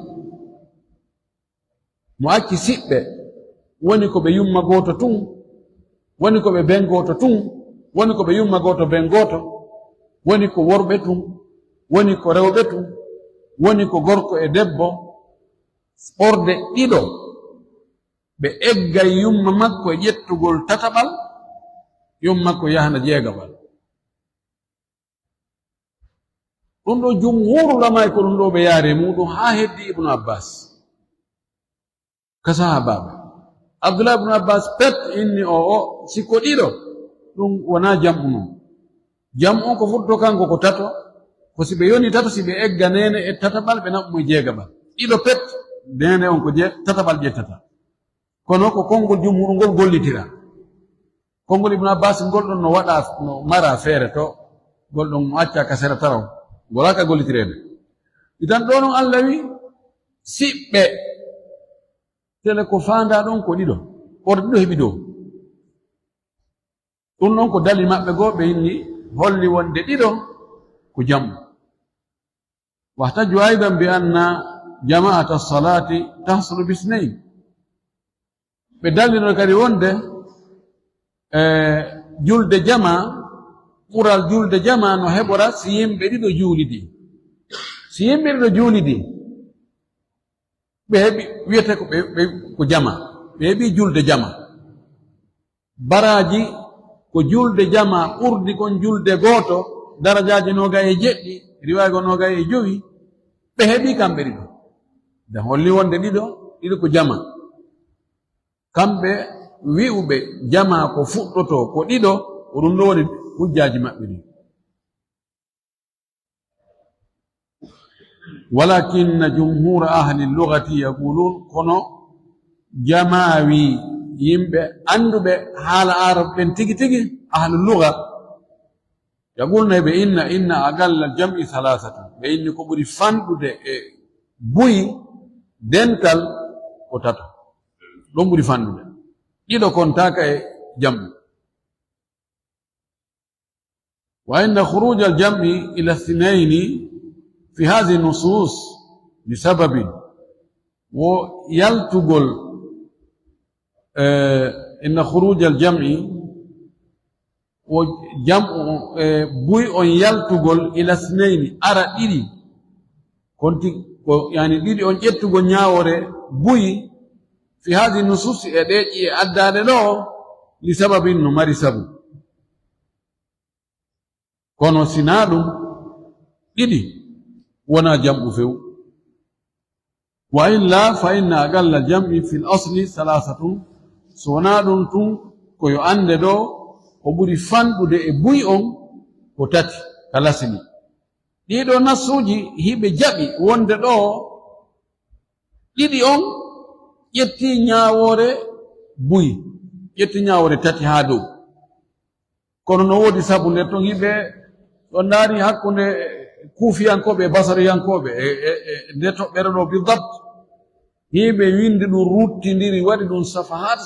mo acci sibbe woni ko be yumma goto tun woni ko be ben goto tun woni ko be yumma goto ben goto woni ko worɓe tun woni ko rewɓe tun woni ko gorko e debbo ɓorde ɗiɗo ɓe eggay yumma makko e ƴettugol tataɓal yumma makko yahna jeegaɓal ɗum ɗo jumhuru lamay ko ɗum ɗo ɓe yaare muɗum haa heddi Ibnu Abbas ka sahabaɓe Abdullah ibnu Abbas pet inni o sikko ɗiɗo ɗum wona jam'u non jam'u ko fuddo kanko ko tato ko sibe yoni tato sibe egga nene e tatabal be nabbu jeegabal ɗiɗo pet nene on ko tatabal jettata kono ko kongol jumhur ngol gollitira kongol Ibnu Abbas ngol ɗon no waɗa no mara feere to gol ɗon acca ka sera taraw golaka gollitirede idan ɗo non Allah wi siɓɓe tele ko fanda ɗon ko ɗiɗo ɓorde ɗiɗo heɓi dow ɗum ɗon ko dali maɓɓe goo ɓe inni holli wonde ɗiɗo ko jam'u wahtaju aidan bi anna jama'ata as-salati tahsulu bisnayn ɓe dallino kadi wonde julde jama ɓural julde jama no heɓora si yimɓe ɗiɗo juulidi si yimɓe ɗiɗo juulidi ɓe heɓi wiyete ko jama ɓe heɓi julde jama baraji ko julde jama ɓurdi kon julde gooto darajaji noga e jeɗɗi riwaygo noga e jowi ɓe heɓi kamɓe ɗiɗo nde holli wonde ɗiɗo ko jama kamɓe wi'uɓe jama ko fuɗɗoto ko ɗiɗo ko ɗum ɗo woni hujjaji maɓɓe ɗi walakinna jumhura ahli lugati yaqulun kono jamawi yimɓe anduɓe haala arab ɓen tigi tigi ahlu lugha yaqulna ɓe inna aqalla jam'i thalathatu ɓe inni ko ɓuri fanɗude e buyi dental ko tato ɗon ɓuri fanɗude ɗiɗo kontaka e jam'i wa inna khuruj al-jam'i ila ithnayni fi hadhihi nusus li sababin wo yaltugol inna khuruj al-jam'i wo jam'u buy on yaltugol ila ithnayni ara ɗiɗi konti ko yani ɗiɗi on ƴettugo ñaawore buyi fi hadhihi nusus e ɗeeƴi e addade ɗo li sababin no mari sabu kono sina ɗum ɗiɗi wona jam'u few wa illa fa inna aqalla jam'i fil asli salasatun so wona ɗum tun koyo ande ɗo o ɓuri fanɗude e buy on ko tati kala sini ɗiɗo nassuji hiɓe jaɓi wonde ɗo ɗiɗi on ƴetti ñaawore buyi ƴetti ñaawore tati haa dow kono no woodi sabu nder ton yimɓe ɗo ndaari hakkunde kuufiyankoɓe e basariyankoɓe nde toɓɓere ɗo bidabt yimɓe windi ɗum ruttindiri waɗi ɗum safahat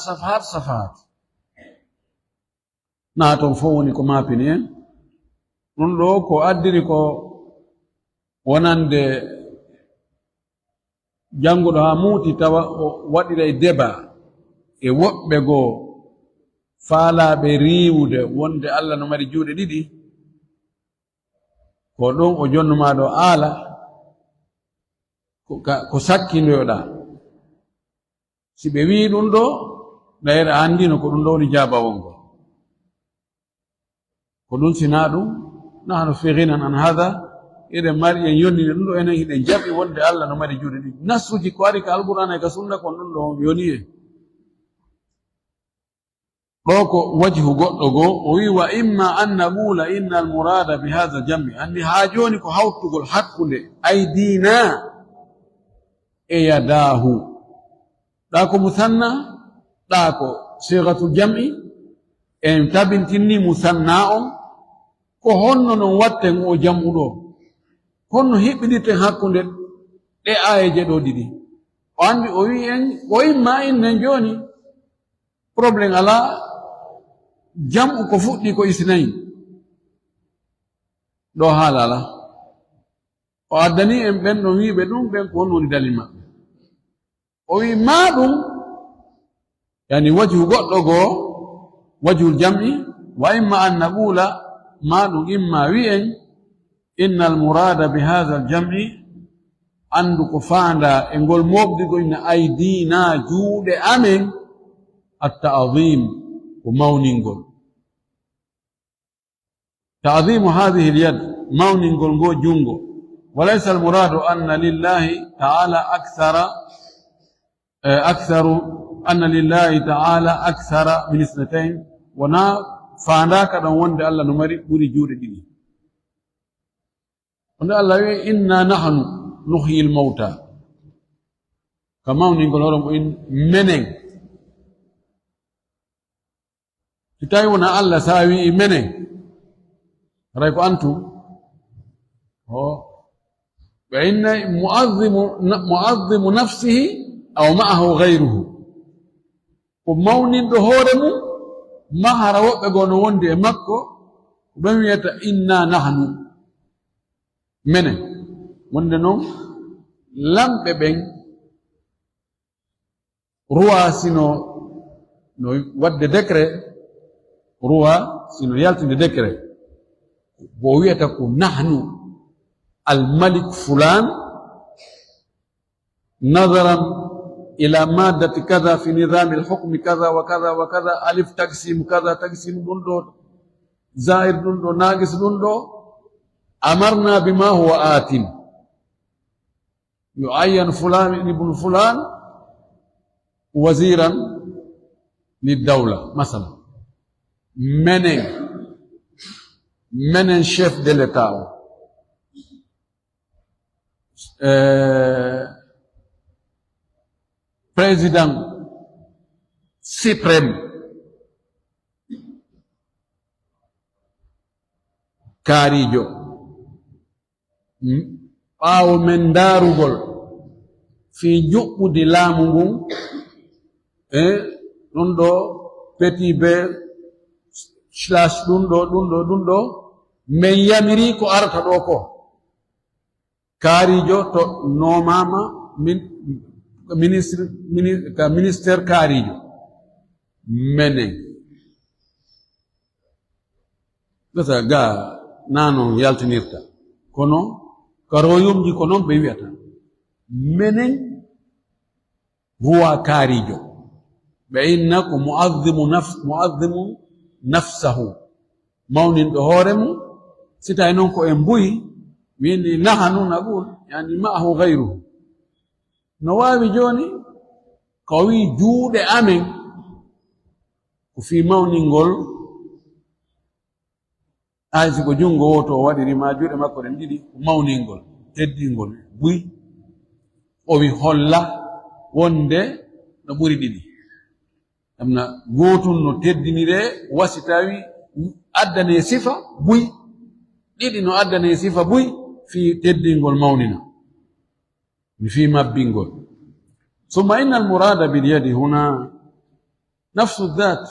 naa toon fof woni ko maapini en ɗum ɗo ko addiri ko wonande jannguɗo haa muuti tawa o waɗira e deba e woɓɓe goo faalaaɓe riiwude wonde Allah no mari juuɗe ɗiɗi ko ɗon o jonnumaa ɗo aala ko sakkindoyoɗaa si ɓe wii ɗum ɗo ɗayre a anndino ko ɗum ɗo woni jaabawol ngol ko ɗum sinaa ɗum nahnu fi ghinan an hada eɗen mari en yonnide ɗum ɗo enen hiɗen jaɓi wonde Allah no mari juuɗe ɗiɗi nassuji ko ari ka alqur'ana e ka sunna kon ɗum ɗo yoni en ɗo ko wajhu goɗɗo goo o wi wa imma an naqula inna almurada bi hada jammi anndi haa jooni ko hawtugol hakkunde aydina e yadahu ɗa ko musanna ɗa ko sigatul jam'i en tabintinni musanna on ko honno non watten o jam'u ɗo honno hiɓɓiɗirten hakkunde ɗe ayeje ɗo ɗiɗi o anndi o wi en o imma innen jooni probléme alaa jam'u ko fuɗɗi ko isnayi ɗo haala ala o addani en ɓen ɗon wiiɓe ɗum ɓen ko won woni dalil maɓɓe o wi maa ɗum yani wajhu goɗɗo goo wajhul jam'i wa imma an naqula maa ɗum imma wi'en inna almurada bi hadha aljam'i anndu ko faanda e ngol moɓdigo ina aydina juuɗe amen التعظيم ومونينغول تعظيم هذه اليد مونينغول غو جونغو وليس المراد أن لله تعالى أن لله تعالى أكثر من اثنتين ونا فانداك دون وند الله نمري بوري جود دي وند الله إنا نحن نحيي الموتى كمونينغول هرم إن منين titawi wona Allah sa wi menen ray ko antum wa inna mu'azzimu nafsihi aw ma'ahu ghayruhu ko mawnindo hoore mum mahara woɓɓe goo no wondi e makko ko ɗon wiyata inna nahnu menen wonde noon lamɓe ɓen ruwa sino no wadde décret ruwa sino yaltinde décret bo wiyata ko nahnu almalik fulan nadaran ila maddati kada fi nidami alhukmi kada wa kada wa kada alif taksim kada taksim ɗum ɗo zair ɗum ɗo nagis ɗum ɗo amarna bima huwa atin yuayyan fulan ibnu fulan waziran lidawla masalan menen chef de l'état o président suprême kaarijo ɓaawo men ndaarugol fii juɓɓude laamu ngun ɗum ɗo petit be slash ɗum ɗo min yamiri ko arata ɗo ko kaarijo to nomama ministére kaarijo menen gasa ga nanon yaltinirta kono karoyumji ko noon ɓe wiyata menen huwa kaarijo ɓe inna ko mu'azzimu nafsahu mawninɗo hoore mum si tawi noon ko en mbuyi windi nahanu naqul yani ma'ahu gayruhu no waawi jooni ko wi juuɗe amen ko fii mawningol haysi ko junngo woto o waɗiri ma juuɗe makko ɗen ɗiɗi ko mawningol teddingol buyi o wi holla wonde no ɓuri ɗiɗi amna gootum no teddinire wasitawi addane sifa buy ɗiɗi no addane sifa buy fi teddingol mawnina في مبينغول ثم إن المراد باليد هنا نفس الذات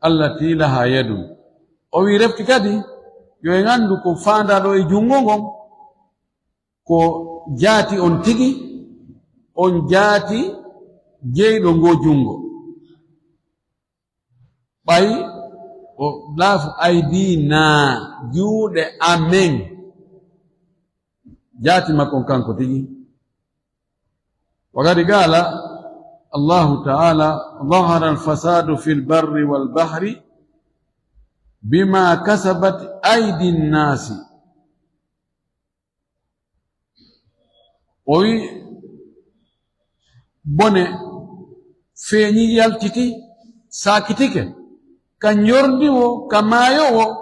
التي لها يد أو يرفت كدي يوينغاندو كو فاندا دو يجونغون كو جاتي on tigi on jati jeyɗo ngo jungo ɓay o laafu aydina juuɗe amen jati makko kanko tigi وقد قال الله تعالى ظهر الفساد في البر والبحر بما كسبت أيدي الناس وي بني فيني يالتتي ساكتك كان يردو كما يو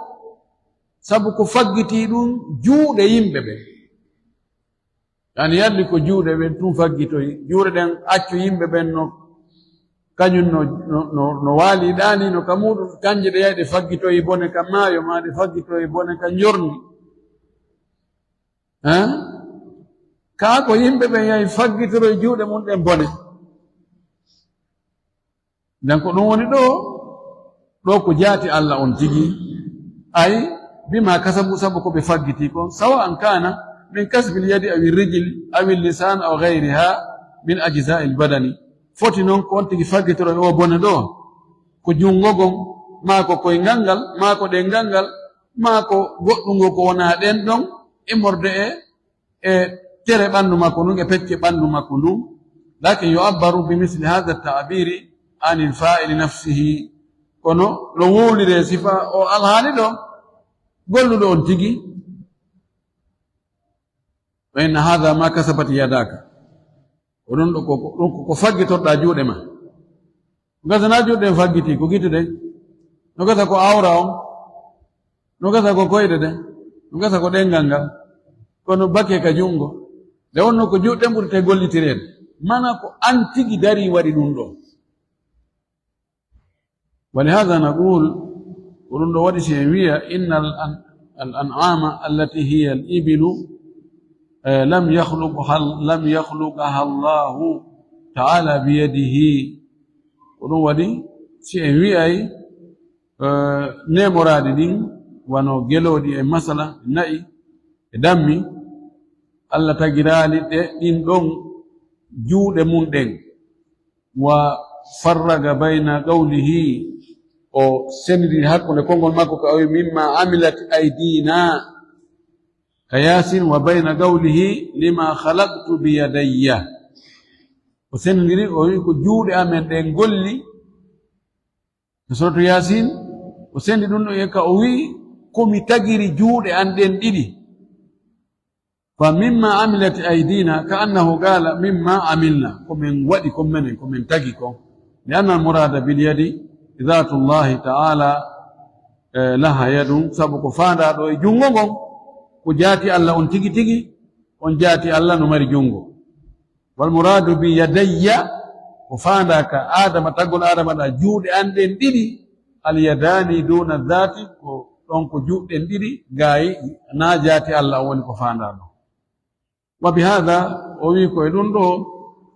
سبك فقتي دون جود يمبebe yani yalli ko juuɗe ɓen tun faggitoyi juuɗe ɗen accu yimɓe ɓen kañum no waaliɗani no ka muɗum kanje ɗe yahi ɗe faggitoyi bone ka maayo ma ɗe faggitoyi bone ka jorni kaa ko yimɓe ɓen yahi faggitoroye juuɗe mum ɗen bone nden ko ɗum woni ɗo ko jaati Allah on tigi ay bima kasabu sabu ko ɓe faggiti ko sawa an kana من كسب اليد أو الرجل أو اللسان أو غيرها من أجزاء البدن فوتنون كنت فاجتر أو بندو كجونغوغم ماكو كوينغانغال ماكو دينغانغال ماكو غوتونغو كونا دندون إمرده ترى باندو ماكو نونغ بيتش باندو ماكو نون لكن يعبر بمثل هذا التعبير عن الفاعل نفسه كونو لو ولي صفة أو الحالي دو قولوا دون تيجي وإن هذا ما كسبت يداك ودون ko faggitorɗa juuɗe ma gasa na juuɗe en faggiti ko gite de no gasa ko awra on no gasa ko koyɗe de no gasa ko ɗengal ngal kono bakke ka jungo nde wonno ko juuɗe ɓurte gollitirede mana ko an tigi dari waɗi ɗum ɗo ولهذا نقول ولن waɗi si en wiya inna الأنعام التي هي الإبل لم يخلقها الله تعالى بيده ودون ودي سي ان وي اي نيمورادي دين وانو جلودي مثلا ناي دامي الله تاغيرالي دين دون جوده مون دين وفرق بين قوله او سندي حقو نكونغول ماكو كاوي مما عملت ايدينا قياس وبين قوله لما خلقت بيدي وسنغري او يكو جودي امن دين غولي سورة ياسين وسندي دون يكا اوي كومي تاغيري جودي اندين ديدي فمما عملت ايدينا كانه قال مما عملنا كومن ودي كومن تاغيكو لان المراد باليد ذات الله تعالى لها يد سبق فاندا دو جونغون ko jaati Allah on tigi tigi on jaati Allah no mari jungo wal muradu bi yadayya ko faanda ka adama tagol adama da juude anden didi al yadani duna dhati ko don ko juude didi gayi na jaati Allah woni ko faanda do wa bi hada o wi ko dun do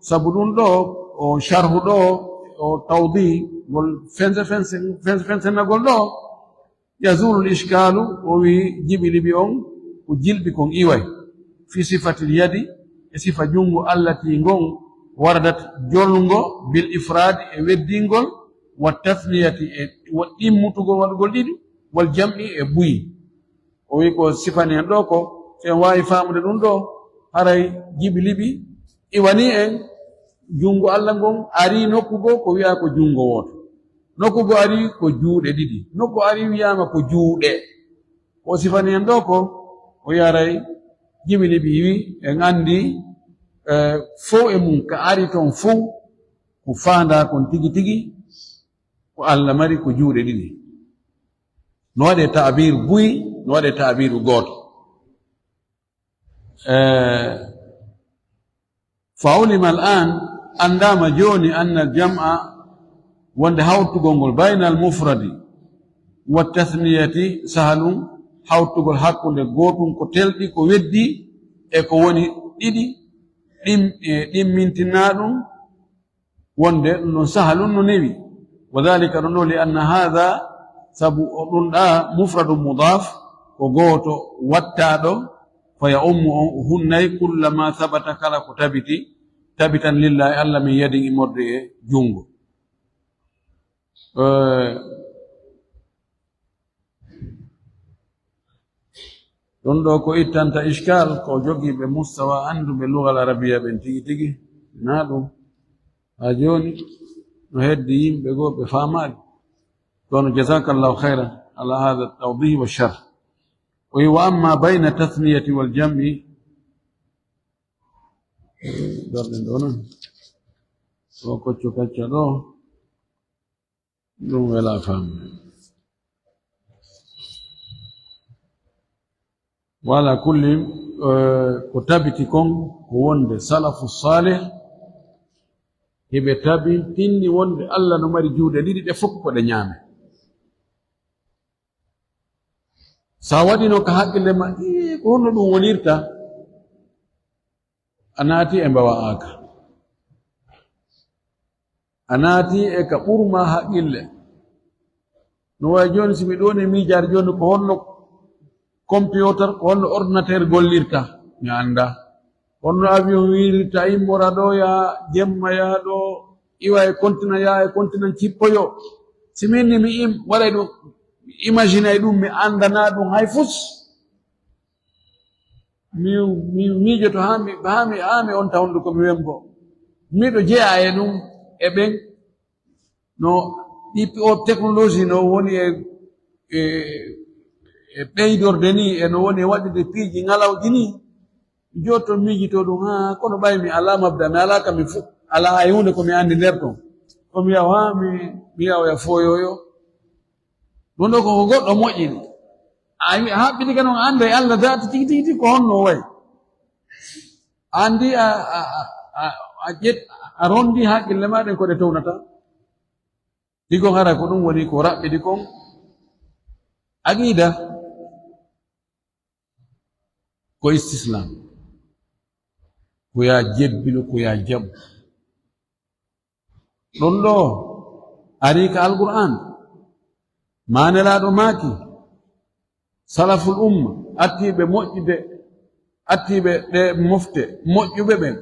sabu dun do o sharhu do o tawdi gol fense na gol do yazulu al ishkalu o wi jibili bi on وجلبكم إيوي في صفة اليد صفة جنغو التي نغو وردت جولنغو بالإفراد ودينغو والتثنية والإمتغو والغلد والجمع بوي ويكو صفة نيندوكو سيواي فامد نندو هراي جبلبي إيواني جنغو اللنغو أري نوكوغو كويا كو جنغو وط نوكوغو أري كو جود ديدي نوكو أري وياما كو جود وصفة نيندوكو o yaray jibili biwi en andi fo e mum ka ari ton fo ko faanda kon tigi tigi ko Allah mari ko juuɗe ɗiɗi no waɗe ta'bir buy no waɗe ta'bir gooto فعلم الآن عندما جوني أن الجمع وند هاوتغول بين المفرد والتثنية سهل هاوتغول حقل غوتون كو تلدي كو ودي e ko woni ɗiɗi ɗimmintinnaɗum wonde ɗum ɗon sahalun no newi wadhalika ɗum ɗo li anna hadha sabu ɗum ɗa mufradu mudaf ko gooto wattaɗo fa ya ummu on hunnay kullama thabata kala ko tabitan lillahi allah min yadin imorde e jungo ɗon ɗo ko ittanta iskal ko jogiiɓe mustawa annduɓe lugal arabiya ɓen tigi tigi na ɗum ha joni no heddi yimɓe goo ɓe faamaɗi kono jazakallahu khairan ala hada tawdih wa sharh wa amma bayna tathniyati wal jam'i darɗen ɗo non ɗo kocco kacca ɗo ɗum wela famde wala kulli ko tabiti kon ko wonde salafu salih heɓe tabi tinni wonde allah no mari juuɗe ɗiɗi ɗe fof ko ɗe ñaame sa waɗino ka haqqille ma ko honno ɗum wonirta a naati e mbawa'aka a naati e ka ɓurma haqqille no wawi joni si mi ɗoni miijaade joni ko honno computer ko honno ordinateur gollirta mi anda honno avion wirirta immora ɗo ya jemma ya ɗo iwa e continent ya e continent cippoyo siminni mi waɗay ɗum imagine ay ɗum mi andana ɗum hay fus mi miijoto hami on tawndu ko mi wembo miɗo jeeya e ɗum e ɓen no ɗipi o technologie no woni e ɓeydorde ni eno woni e waɗude piiji ngalawji ni jotto miijito ɗum ha kono ɓay mi ala mabda mi ala kam mi fu ala hay hunde ko mi andi nder ton ko mi yaw ha mi yawoya foyoyo ɗum ɗo koko goɗɗo moƴƴini a haɓɓiti ka noon anda e allah dati tigi tigi tigi ko honno wayi andi a rondi haqqille maɗen ko ɗe townata ɗigon hara ko ɗum woni ko raɓɓiɗi kon aqida ko istislam ko ya jebbilo ko ya jaɓu ɗon ɗo ari ka alqur'an manelaɗo maaki salaful umma attiɓe moƴƴude attiɓe ɗe mofte moƴƴuɓe ɓen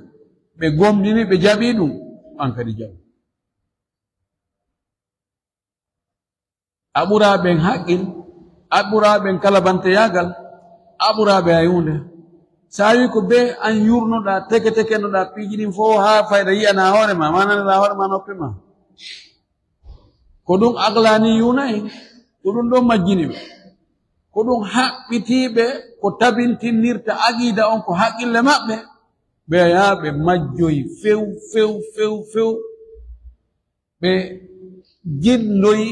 ɓe gomɗini ɓe jaɓi ɗum an kadi jaɓu a ɓuraɓen haqqil a ɓuraɓen kala banteyagal a ɓuraɓe hay hunde sa wi ko be an yurnoɗa teke tekenoɗa piiji ɗin fof ha fayda yiyana hoore ma mananela hoore ma noppe ma ko ɗum aglani yunayi ko ɗum ɗo majjini ɓe ko ɗum haɓɓitiɓe ko tabintinnirta aqida on ko haqqille maɓɓe ɓe yaa ɓe majjoyi few ɓe jilloyi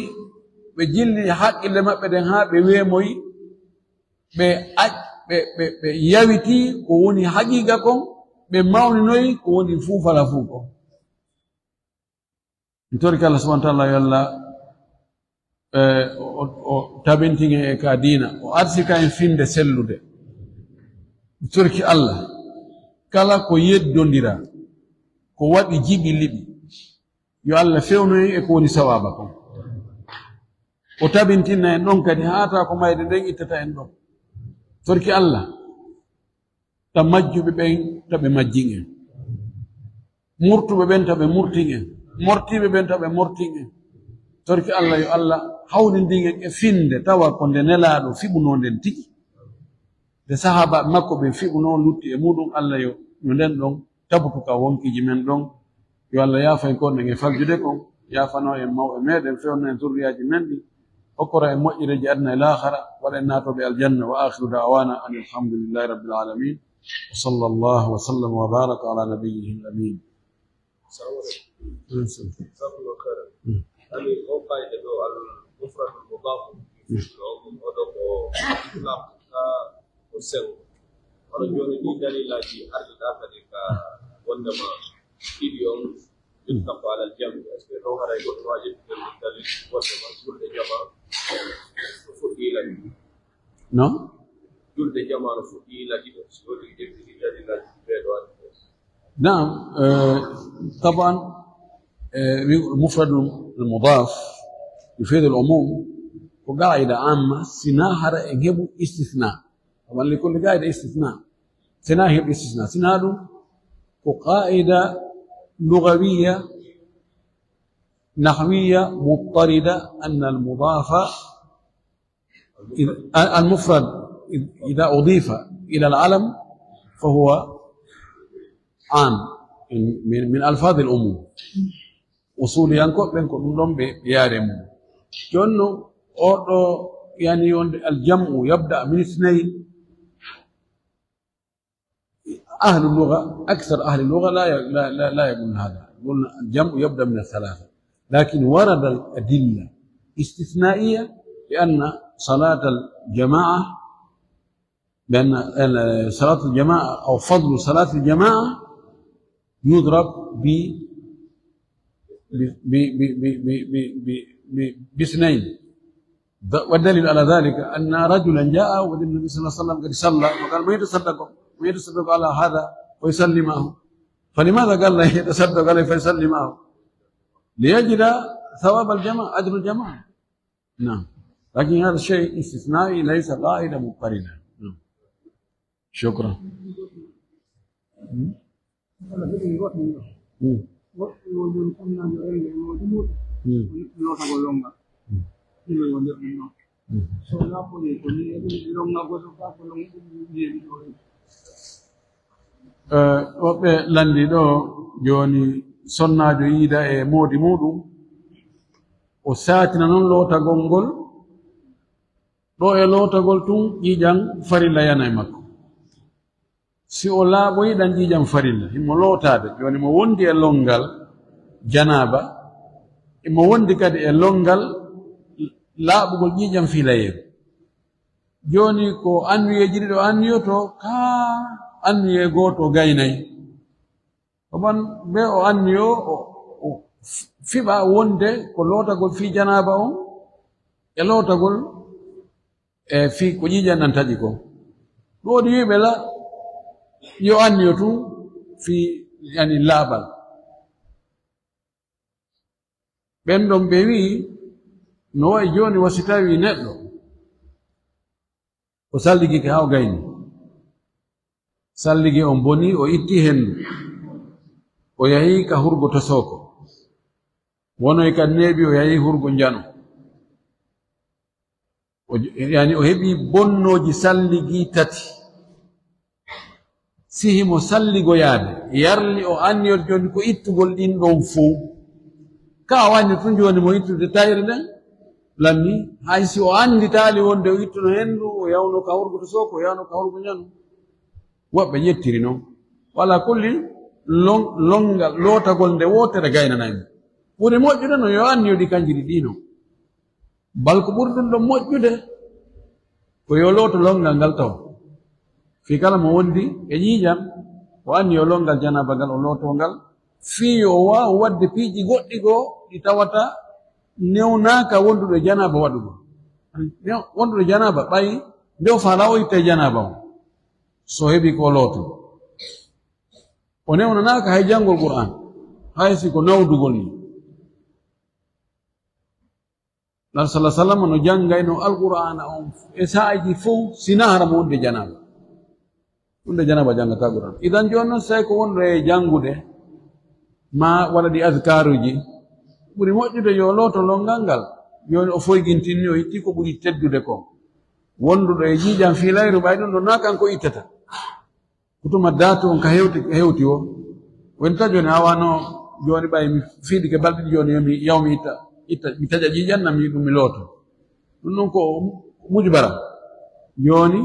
ɓe jilli haqqille maɓɓe ɗen ha ɓe weemoyi ɓe yawiti ko woni haqiqa kon ɓe mawninoyi ko woni fuufala fuu kon mi torki allah subahana taala yo allah o tabintige e ka diina o arsika en finde sellude mi torki allah kala ko yeddondira ko waɗi jiɓi liɓi yo allah fewnoyi e ko woni sawaba kon o tabintinna en ɗon kadi haata ko mayde nden ittata en ɗon torki allah ta majjuɓe ɓen taɓe majjin en murtuɓe ɓen taɓe murtin en mortiɓe ɓen taɓe mortin en torki allah yo allah hawrindin en e finde tawa ko nde nelaɗo fiɓuno nden tigi nde sahaba makko ɓe fiɓuno lutti e muɗum allah yo nden ɗon tabutuka wonkiji men ɗon yo allah yaafa en kon ɗen e faljude kon yafano en mawɓe meɗen fewno en zurriyaji men ɗi hokkora en moƴƴireji adna e lahara waɗa en naatoɓe aljanna wa akhiru da'wana an alhamdulillahi rabbil alamin wa sallallahu wa sallam wa baraka ala nabiyyihi al-amin ami o fayde ɗo al mufrad al mudaf oɗo ko itlaq ka ko sewo oɗo joni ni dalilaji ardiɗa kadi ka wondema ɗiɗi on يطلق على الجمع لو هذا يقول واجب للمختلف والمسؤول الجمع فضيلة نعم جلد جمع فضيلة مسؤول الجمع نعم طبعا المفرد المضاف يفيد العموم وقاعدة عامة سناهر يجب استثناء طبعا لكل قاعدة استثناء سناهر الاستثناء سناهر وقاعدة لغوية نحوية مضطردة أن المضاف المفرد إذا أضيف إلى العلم فهو عام من ألفاظ العموم وصول ينكو بينكم لهم بيارم كأنه يعني الجمع يبدأ من اثنين أهل اللغة أكثر أهل اللغة لا يقولون هذا يقولون الجمع يبدأ من الثلاثة لكن ورد الأدلة استثنائية لأن صلاة الجماعة لأن صلاة الجماعة أو فضل صلاة الجماعة يضرب باثنين والدليل على ذلك أن رجلا جاء والنبي صلى الله عليه وسلم قد صلى وقال ما يتصدق على هذا ويصلي معه فلماذا قال له يتصدق عليه فيصلي معه ليجد ثواب الجماعة أجر الجماعة نعم لكن هذا الشيء استثنائي ليس قاعدة مضطردة نعم. شكرا woɓɓe landi ɗo joni sonnajo yiida e moodi muɗum o saatina noon lootagol ngol ɗo e lootagol tun ƴiiƴam farilla yana e makko si o laaɓoyi ɗan ƴiiƴam farilla himo lootade joni mo wondi e longal janaba imo wondi kadi e longal laaɓugol ƴiiƴam filayeru joni ko annuyeji ɗiɗo anniyoto ka annuye gooto gaynayi oɓon ɓe o anniyo o fiɓa wonde ko lootagol fi janaba on e lootagol e fi ko ƴiiƴam ɗan taƴi ko ɗoɗi wiɓe la yo anniyo tun fi yani laaɓal ɓen ɗon ɓe wi no wayi joni wasi tawi neɗɗo o salligike ha o gayni salligi on boni o itti hendu o yahi ka hurgo tosoko wonoy ka neeɓi o yahi hurgo njano yani o heɓi bonnoji salligi tati sihimo salligoyaade yarli o anniyor joni ko ittugol ɗin ɗon fuu ka wani tun joni mo ittude tayre nden lammi hay si o anditaali wonde o ittuno hendu o yawno ka hurgo to soko o yawno ka hurgo njano woɓɓe yettiri noon wala kulli longal lootagol nde wotere gaynanaymo ɓuri moƴƴude no yo anniyoɗi kanjiri ɗino bal ko ɓuri ɗum ɗon moƴƴude ko yo looto longal ngal taw fi kala mo wondi e ƴiiƴam o anni yo longal janaba ngal o lootongal fii o waawa wadde piiji goɗɗi goo ɗi tawata newnaaka wonduɗo janaba waɗugo wonduɗo janaba ɓayi nde o faala o itta janaba o so heɓi ko looto o newnanaaka hay janngol qur'an hay si ko nawdugol ni nar sallah sallam no janngayno alqur'ana on e sa'aji fof sina hara mo wonde janaba wonde janaba janngata qur'an idan jooni noon so tawi ko wonɗo e janngude ma waɗa ɗi adkaruji ɓuri moƴƴude yo looto longal ngal joni o foygintinni o itti ko ɓuri teddude ko wonduɗo e ƴiiƴam fiilayru ɓay ɗum ɗo na kanko ittata kutuma daatu on ka hewti o wonta joni hawano joni ɓay mi fiiɗike balɗiɗi joni yomi yawmi itta mi taƴa ƴiiƴam nami ɗum mi looto ɗum ɗon ko mujbara joni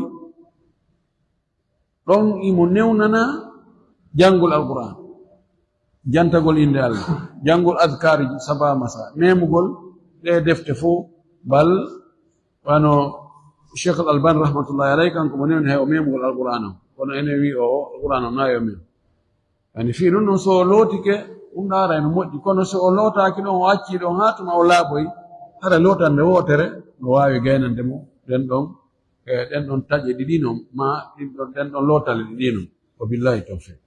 ɗon imo newnana janngol alquran jantagol inde Allah janngol adkar saba masa memugol ɗe defte fof bal wano Cheikh Al-Albani rahmatullahi alayhi kanko mo newni hay o memugol alquran o kono ene wi o alquran o nayo mem yani fi ɗum ɗon so lootike ɗum ɗaara no moƴƴi kono so o lootaaki ɗon o accii ɗon haa tuma o laaɓoyi hara lootande wootere no waawi gaynande mo ɗen ɗon taƴe ɗiɗi non ma ɗen ɗon lootale ɗiɗi non o billahi tawfiq